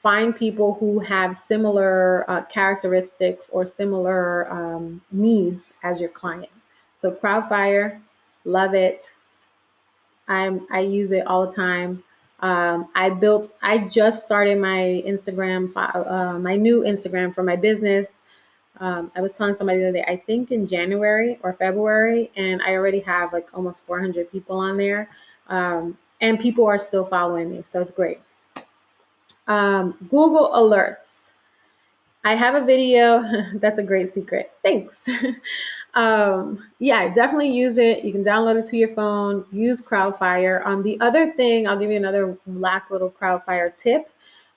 find people who have similar characteristics or similar needs as your client. So Crowdfire, love it. I use it all the time. I just started my Instagram, my new Instagram for my business. I was telling somebody the other day, I think in January or February, and I already have like almost 400 people on there. And people are still following me, so it's great. Google Alerts. I have a video. That's a great secret. Thanks. Yeah, definitely use it. You can download it to your phone. Use Crowdfire. The other thing, I'll give you another last little Crowdfire tip.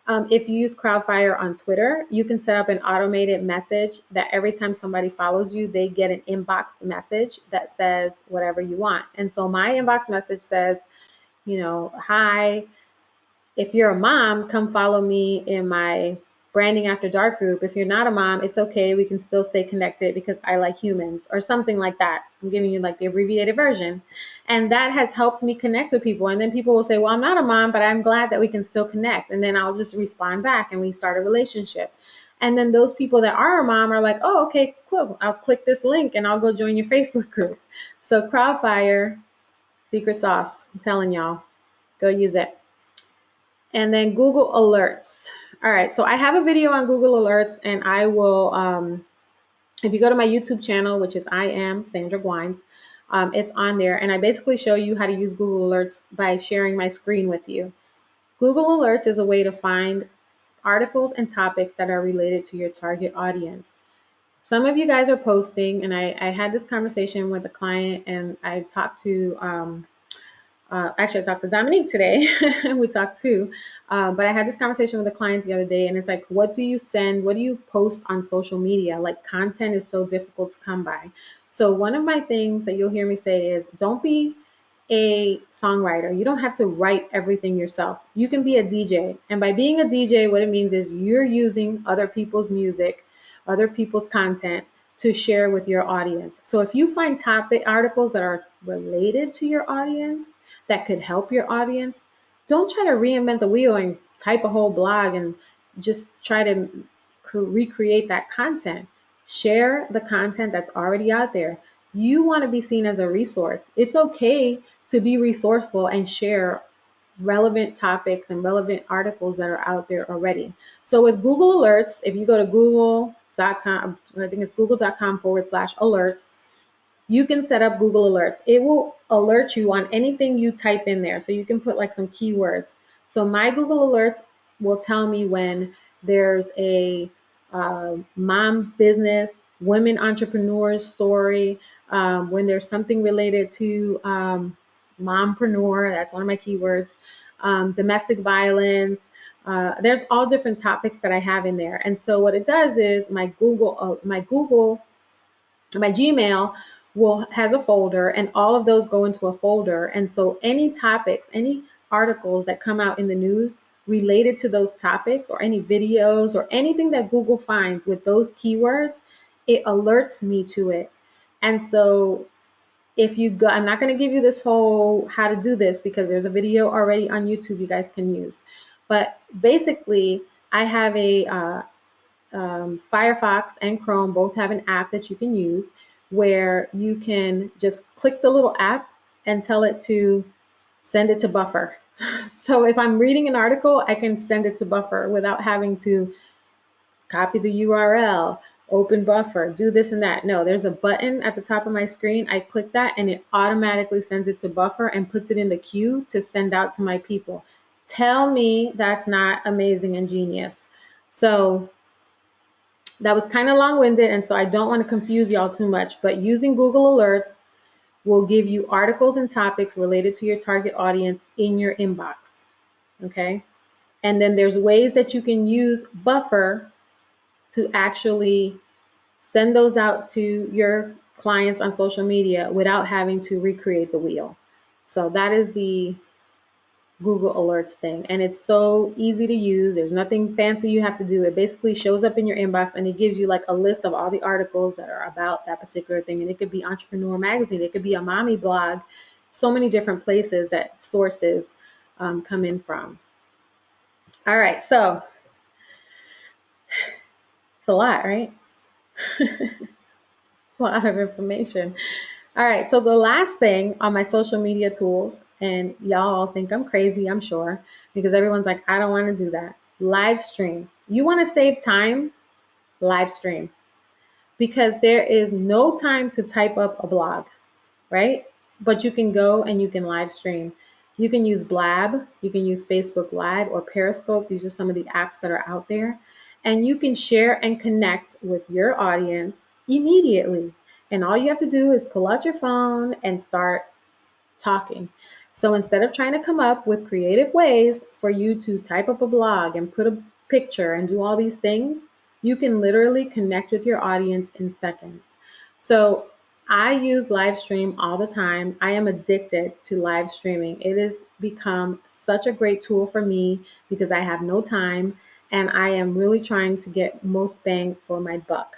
If you use Crowdfire on Twitter, you can set up an automated message that every time somebody follows you, they get an inbox message that says whatever you want. And so my inbox message says, hi, if you're a mom, come follow me in my Branding After Dark group. If you're not a mom, it's okay. We can still stay connected because I like humans, or something like that. I'm giving you like the abbreviated version. And that has helped me connect with people. And then people will say, well, I'm not a mom, but I'm glad that we can still connect. And then I'll just respond back and we start a relationship. And then those people that are a mom are like, oh, okay, cool. I'll click this link and I'll go join your Facebook group. So Crowdfire, secret sauce. I'm telling y'all, go use it. And then Google Alerts. All right, so I have a video on Google Alerts, and I will, if you go to my YouTube channel, which is I am Sandra Guynes, it's on there, and I basically show you how to use Google Alerts by sharing my screen with you. Google Alerts is a way to find articles and topics that are related to your target audience. Some of you guys are posting, and I had this conversation with a client, and I talked to actually, I talked to Dominique today. We talked too. But I had this conversation with a client the other day, and it's like, what do you send? What do you post on social media? Like, content is so difficult to come by. So one of my things that you'll hear me say is, don't be a songwriter. You don't have to write everything yourself. You can be a DJ. And by being a DJ, what it means is you're using other people's music, other people's content to share with your audience. So if you find topic articles that are related to your audience, that could help your audience, don't try to reinvent the wheel and type a whole blog and just try to recreate that content. Share the content that's already out there. You want to be seen as a resource. It's okay to be resourceful and share relevant topics and relevant articles that are out there already. So with Google Alerts, if you go to google.com, I think it's google.com/alerts, you can set up Google Alerts. It will alert you on anything you type in there. So you can put like some keywords. So my Google Alerts will tell me when there's a mom business, women entrepreneurs story, when there's something related to mompreneur, that's one of my keywords, domestic violence. There's all different topics that I have in there. And so what it does is my Gmail has a folder, and all of those go into a folder. And so any topics, any articles that come out in the news related to those topics, or any videos or anything that Google finds with those keywords, it alerts me to it. And so if you go, I'm not going to give you this whole how to do this because there's a video already on YouTube you guys can use. But basically, I have a Firefox and Chrome both have an app that you can use where you can just click the little app and tell it to send it to buffer. So if I'm reading an article, I can send it to buffer without having to copy the URL, open buffer, do this and that. No, there's a button at the top of my screen. I click that and it automatically sends it to buffer and puts it in the queue to send out to my people. Tell me that's not amazing and genius. So that was kind of long-winded, and so I don't want to confuse y'all too much, but using Google Alerts will give you articles and topics related to your target audience in your inbox, okay? And then there's ways that you can use Buffer to actually send those out to your clients on social media without having to recreate the wheel. So that is the Google Alerts thing. And it's so easy to use. There's nothing fancy you have to do. It basically shows up in your inbox and it gives you like a list of all the articles that are about that particular thing. And it could be Entrepreneur Magazine. It could be a mommy blog. So many different places that sources come in from. All right. So it's a lot, right? It's a lot of information. All right, so the last thing on my social media tools, and y'all all think I'm crazy, I'm sure, because everyone's like, I don't want to do that. Live stream. You want to save time? Live stream. Because there is no time to type up a blog, right? But you can go and you can live stream. You can use Blab, you can use Facebook Live or Periscope. These are some of the apps that are out there. And you can share and connect with your audience immediately. And all you have to do is pull out your phone and start talking. So instead of trying to come up with creative ways for you to type up a blog and put a picture and do all these things, you can literally connect with your audience in seconds. So I use live stream all the time. I am addicted to live streaming. It has become such a great tool for me because I have no time and I am really trying to get most bang for my buck.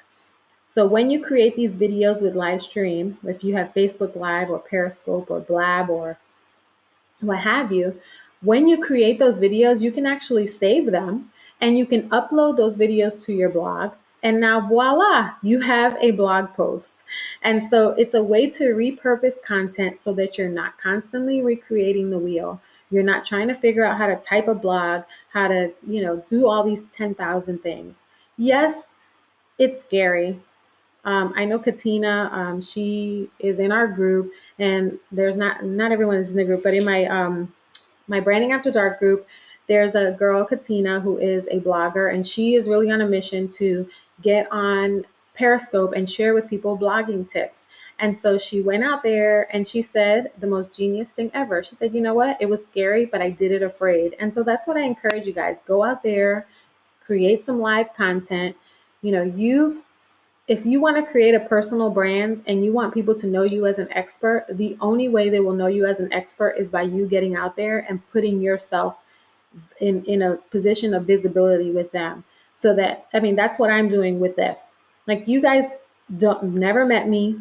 So when you create these videos with live stream, if you have Facebook Live or Periscope or Blab or what have you, when you create those videos, you can actually save them and you can upload those videos to your blog. And now voila, you have a blog post. And so it's a way to repurpose content so that you're not constantly recreating the wheel. You're not trying to figure out how to type a blog, how to, do all these 10,000 things. Yes, it's scary. I know Katina, she is in our group, and there's not everyone is in the group, but in my Branding After Dark group, there's a girl, Katina, who is a blogger, and she is really on a mission to get on Periscope and share with people blogging tips. And so she went out there and she said the most genius thing ever. She said, you know what? It was scary, but I did it afraid. And so that's what I encourage you guys. Go out there, create some live content. If you want to create a personal brand and you want people to know you as an expert, the only way they will know you as an expert is by you getting out there and putting yourself in a position of visibility with them. So that's what I'm doing with this. Like, you guys never met me.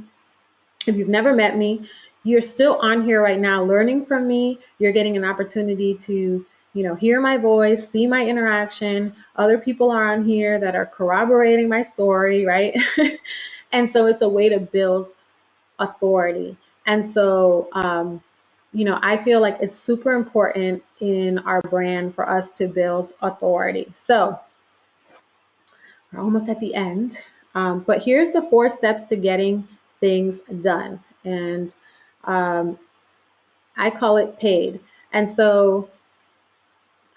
If you've never met me, you're still on here right now learning from me. You're getting an opportunity to hear my voice, see my interaction. Other people are on here that are corroborating my story, right? And so it's a way to build authority. And so, I feel like it's super important in our brand for us to build authority. So we're almost at the end, but here's the 4 steps to getting things done. And I call it paid. And so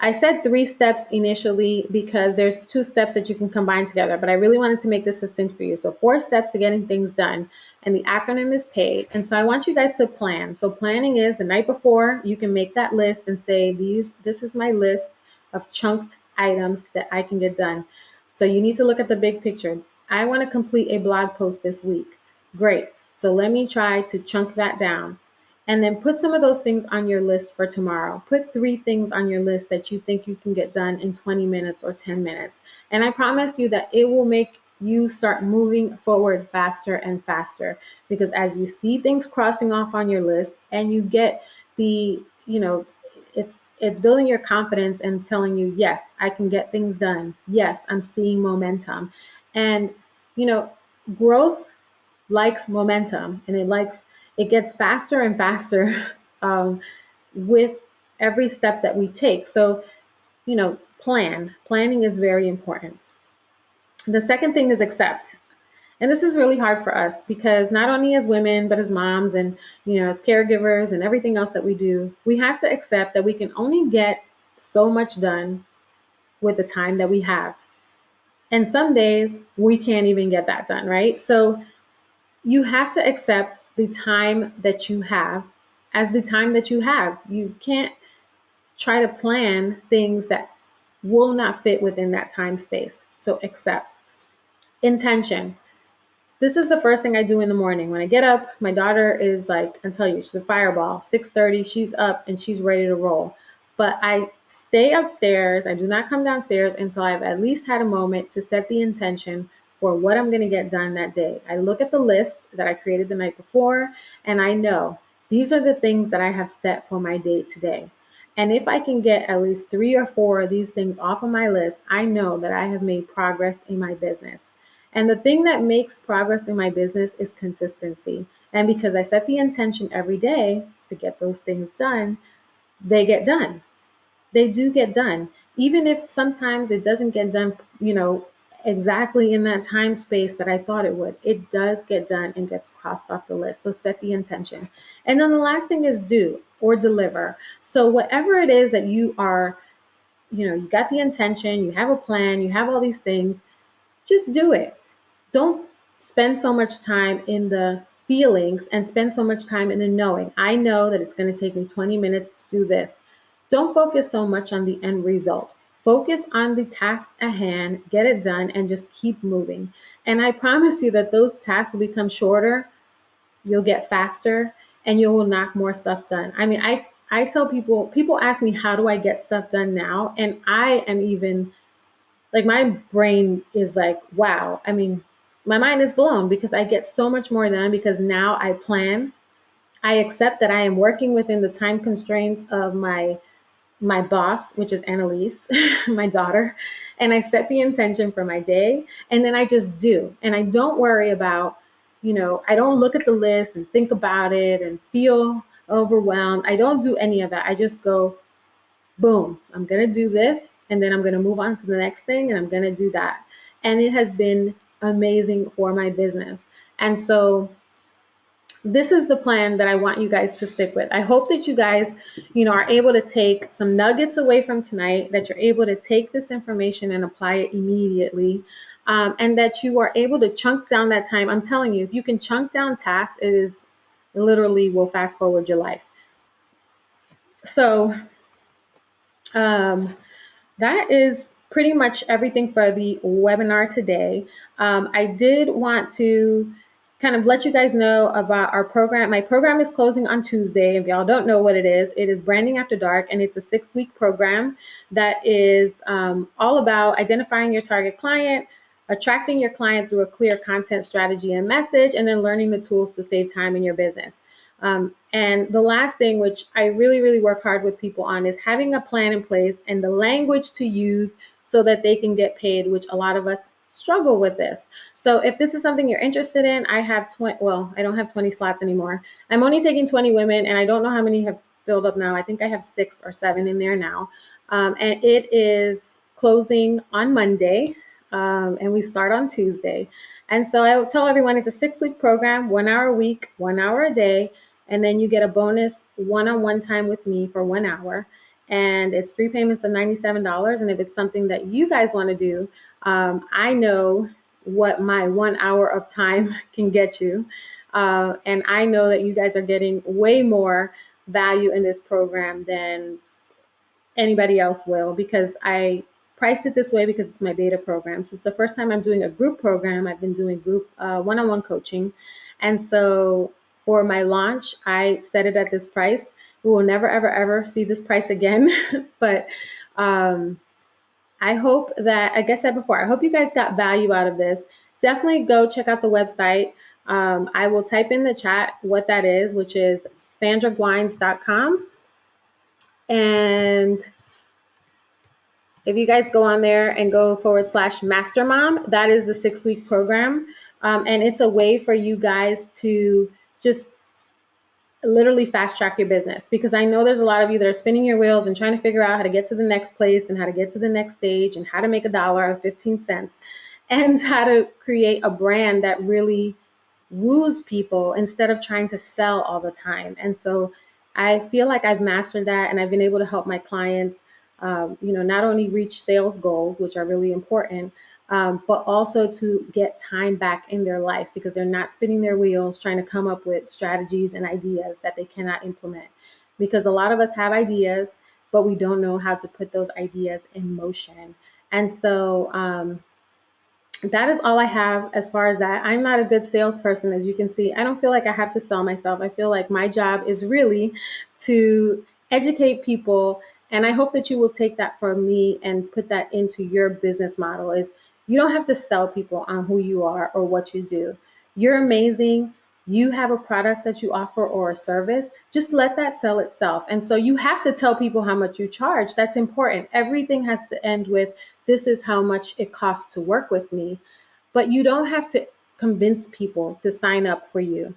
I said 3 steps initially because there's 2 steps that you can combine together, but I really wanted to make this succinct for you. So 4 steps to getting things done, and the acronym is PAID. And so I want you guys to plan. So planning is the night before, you can make that list and say, this is my list of chunked items that I can get done. So you need to look at the big picture. I want to complete a blog post this week. Great. So let me try to chunk that down. And then put some of those things on your list for tomorrow. Put 3 things on your list that you think you can get done in 20 minutes or 10 minutes. And I promise you that it will make you start moving forward faster and faster. Because as you see things crossing off on your list and you get it's building your confidence and telling you, yes, I can get things done. Yes, I'm seeing momentum. And, growth likes momentum, and it gets faster and faster with every step that we take. So, planning is very important. The second thing is accept. And this is really hard for us because not only as women, but as moms and, as caregivers and everything else that we do, we have to accept that we can only get so much done with the time that we have. And some days we can't even get that done, right? So you have to accept the time that you have as the time that you have. You can't try to plan things that will not fit within that time space. So accept. Intention. This is the first thing I do in the morning. When I get up, my daughter is like, I tell you, she's a fireball. 6:30, she's up and she's ready to roll. But I stay upstairs. I do not come downstairs until I've at least had a moment to set the intention for what I'm going to get done that day. I look at the list that I created the night before, and I know these are the things that I have set for my day today. And if I can get at least 3 or 4 of these things off of my list, I know that I have made progress in my business. And the thing that makes progress in my business is consistency. And because I set the intention every day to get those things done, they get done. They do get done. Even if sometimes it doesn't get done, exactly in that time space that I thought it would, it does get done and gets crossed off the list. So set the intention. And then the last thing is do or deliver. So whatever it is that you are, you got the intention, you have a plan, you have all these things, just do it. Don't spend so much time in the feelings and spend so much time in the knowing. I know that it's going to take me 20 minutes to do this. Don't focus so much on the end result. Focus on the task at hand, get it done, and just keep moving. And I promise you that those tasks will become shorter, you'll get faster, and you will knock more stuff done. I mean, I tell people ask me, how do I get stuff done now? And I am even like, my brain is like, wow. I mean, my mind is blown because I get so much more done because now I plan. I accept that I am working within the time constraints of my boss, which is Annalise, my daughter, and I set the intention for my day, and then I just do. And I don't worry about, I don't look at the list and think about it and feel overwhelmed. I don't do any of that. I just go, boom, I'm going to do this, and then I'm going to move on to the next thing, and I'm going to do that. And it has been amazing for my business. And so this is the plan that I want you guys to stick with. I hope that you guys, are able to take some nuggets away from tonight, that you're able to take this information and apply it immediately, and that you are able to chunk down that time. I'm telling you, if you can chunk down tasks, it literally will fast forward your life. So that is pretty much everything for the webinar today. I did want to kind of let you guys know about our program. My program is closing on Tuesday. If y'all don't know what it is Branding After Dark, and it's a 6-week program that is all about identifying your target client, attracting your client through a clear content strategy and message, and then learning the tools to save time in your business. And the last thing, which I really, really work hard with people on, is having a plan in place and the language to use so that they can get paid, which a lot of us struggle with this. So if this is something you're interested in, I have 20, well, I don't have 20 slots anymore. I'm only taking 20 women, and I don't know how many have filled up now. I think I have 6 or 7 in there now. And it is closing on Monday, and we start on Tuesday. And so I will tell everyone it's a 6-week program, 1 hour a week, 1 hour a day. And then you get a bonus one-on-one time with me for 1 hour. And it's 3 payments of $97. And if it's something that you guys want to do, I know what my 1 hour of time can get you. And I know that you guys are getting way more value in this program than anybody else will, because I priced it this way because it's my beta program. So it's the first time I'm doing a group program. I've been doing group one-on-one coaching. And so for my launch, I set it at this price. We will never, ever, ever see this price again. But I hope that, like I said before, I hope you guys got value out of this. Definitely go check out the website. I will type in the chat what that is, which is sandraguynes.com. And if you guys go on there and go /mastermom, that is the 6-week program. And it's a way for you guys to just literally fast track your business, because I know there's a lot of you that are spinning your wheels and trying to figure out how to get to the next place and how to get to the next stage and how to make $1 or 15 cents. and how to create a brand that really woos people instead of trying to sell all the time. And so I feel like I've mastered that, and I've been able to help my clients, not only reach sales goals, which are really important, but also to get time back in their life because they're not spinning their wheels trying to come up with strategies and ideas that they cannot implement. Because a lot of us have ideas, but we don't know how to put those ideas in motion. And so, that is all I have as far as that. I'm not a good salesperson, as you can see. I don't feel like I have to sell myself. I feel like my job is really to educate people. And I hope that you will take that from me and put that into your business model is you don't have to sell people on who you are or what you do. You're amazing. You have a product that you offer or a service. Just let that sell itself. And so you have to tell people how much you charge. That's important. Everything has to end with this is how much it costs to work with me. But you don't have to convince people to sign up for you.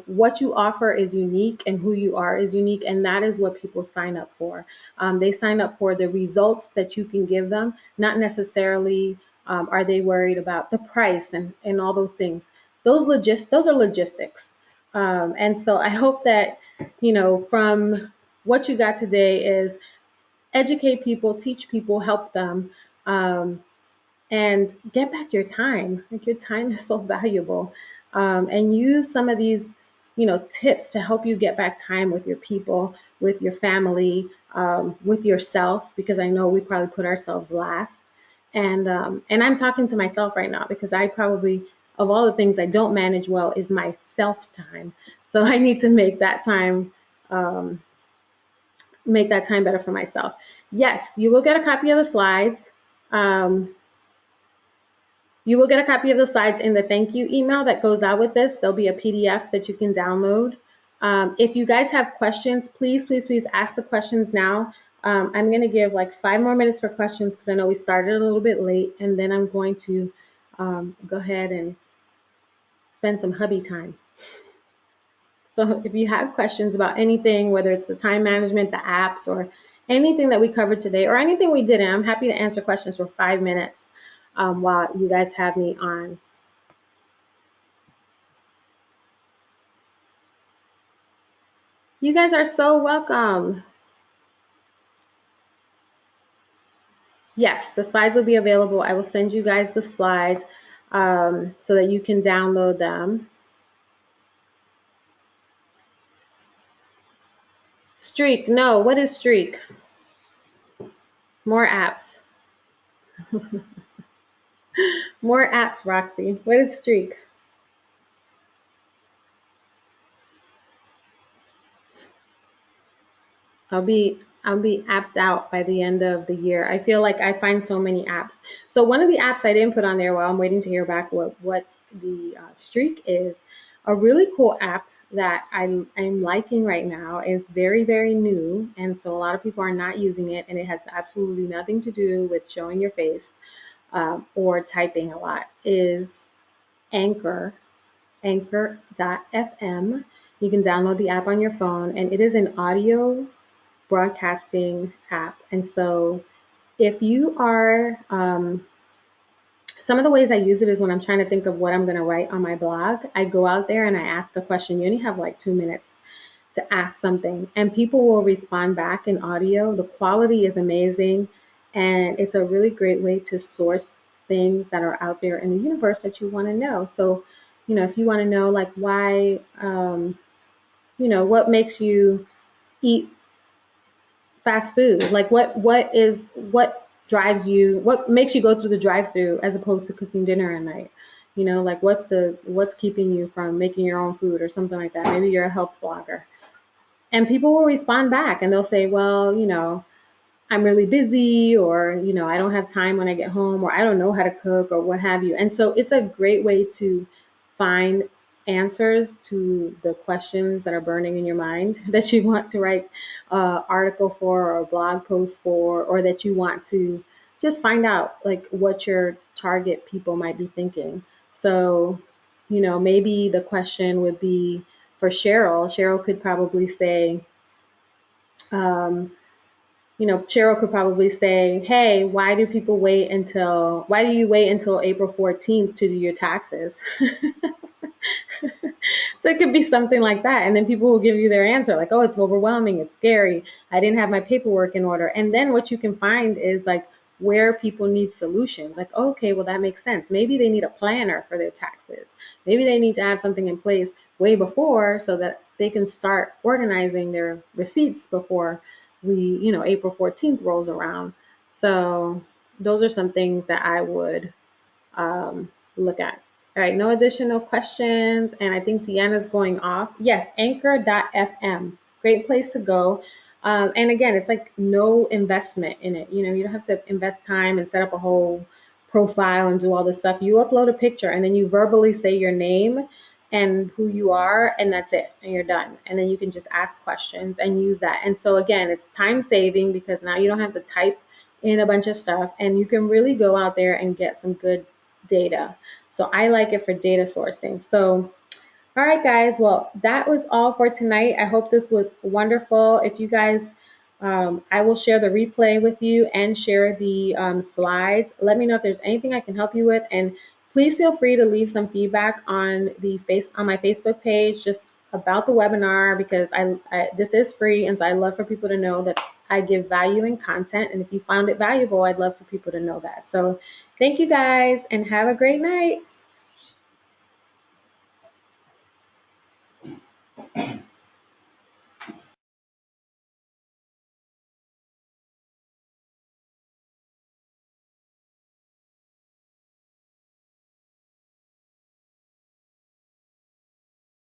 What you offer is unique and who you are is unique. And that is what people sign up for. They sign up for the results that you can give them, not necessarily are they worried about the price and all those things. Those are logistics. And so I hope that, from what you got today is educate people, teach people, help them, and get back your time. Like your time is so valuable. And use some of these, tips to help you get back time with your people, with your family, with yourself, because I know we probably put ourselves last. And I'm talking to myself right now because I probably, of all the things I don't manage well, is my self time. So I need to um, make that time better for myself. Yes, you will get a copy of the slides. Um, you will get a copy of the slides in the thank you email that goes out with this. There'll be a PDF that you can download. If you guys have questions, please, please, please ask the questions now. I'm going to give like 5 more minutes for questions because I know we started a little bit late, and then I'm going to go ahead and spend some hubby time. So if you have questions about anything, whether it's the time management, the apps, or anything that we covered today, or anything we didn't, I'm happy to answer questions for 5 minutes while you guys have me on. You guys are so welcome. Yes, the slides will be available. I will send you guys the slides so that you can download them. Streak, no, what is Streak? More apps. More apps, Roxy. What is Streak? I'll be apped out by the end of the year. I feel like I find so many apps. So one of the apps I didn't put on there while I'm waiting to hear back what the Streak is, a really cool app that I'm liking right now. It's very, very new, and so a lot of people are not using it, and it has absolutely nothing to do with showing your face or typing a lot. Is Anchor, Anchor.fm. You can download the app on your phone, and it is an audio broadcasting app. And so if you are, some of the ways I use it is when I'm trying to think of what I'm going to write on my blog, I go out there and I ask a question. You only have like 2 minutes to ask something, and people will respond back in audio. The quality is amazing, and it's a really great way to source things that are out there in the universe that you want to know. So, if you want to know like why, what makes you eat fast food, like what drives you, what makes you go through the drive-through as opposed to cooking dinner at night, like what's keeping you from making your own food or something like that. Maybe you're a health blogger, and people will respond back and they'll say, well, I'm really busy, or I don't have time when I get home, or I don't know how to cook, or what have you. And so it's a great way to find answers to the questions that are burning in your mind that you want to write an article for, or a blog post for, or that you want to just find out like what your target people might be thinking. So, maybe the question would be – for Cheryl. Cheryl could probably say, um, what makes you eat fast food? Like what drives you, what makes you go through the drive-through as opposed to cooking dinner at night? Maybe you're a health blogger, and people will respond back and they'll say, well, I'm really busy, or I'm not Cheryl could probably say, hey, why do you wait until April 14th to do your taxes? So it could be something like that. And then people will give you their answer like, oh, it's overwhelming. It's scary. I didn't have my paperwork in order. And then what you can find is like where people need solutions. Like, okay, well, that makes sense. Maybe they need a planner for their taxes. Maybe they need to have something in place way before so that they can start organizing their receipts before April 14th rolls around. So those are some things that I would look at. All right, no additional questions. And I think Deanna's going off. Yes, anchor.fm. Great place to go. And again, it's like no investment in it. You don't have to invest time and set up a whole profile and do all this stuff. You upload a picture and then you verbally say your name and who you are, and that's it. And you're done. And then you can just ask questions and use that. And so again, it's time saving because now you don't have to type in a bunch of stuff and you can really go out there and get some good data. So I like it for data sourcing. So, all right, guys. Well, that was all for tonight. I hope this was wonderful. If you guys, I will share the replay with you and share the slides. Let me know if there's anything I can help you with, and please feel free to leave some feedback on my Facebook page just about the webinar because this is free, and so I love for people to know that I give value in content. And if you found it valuable, I'd love for people to know that. So, thank you guys, and have a great night.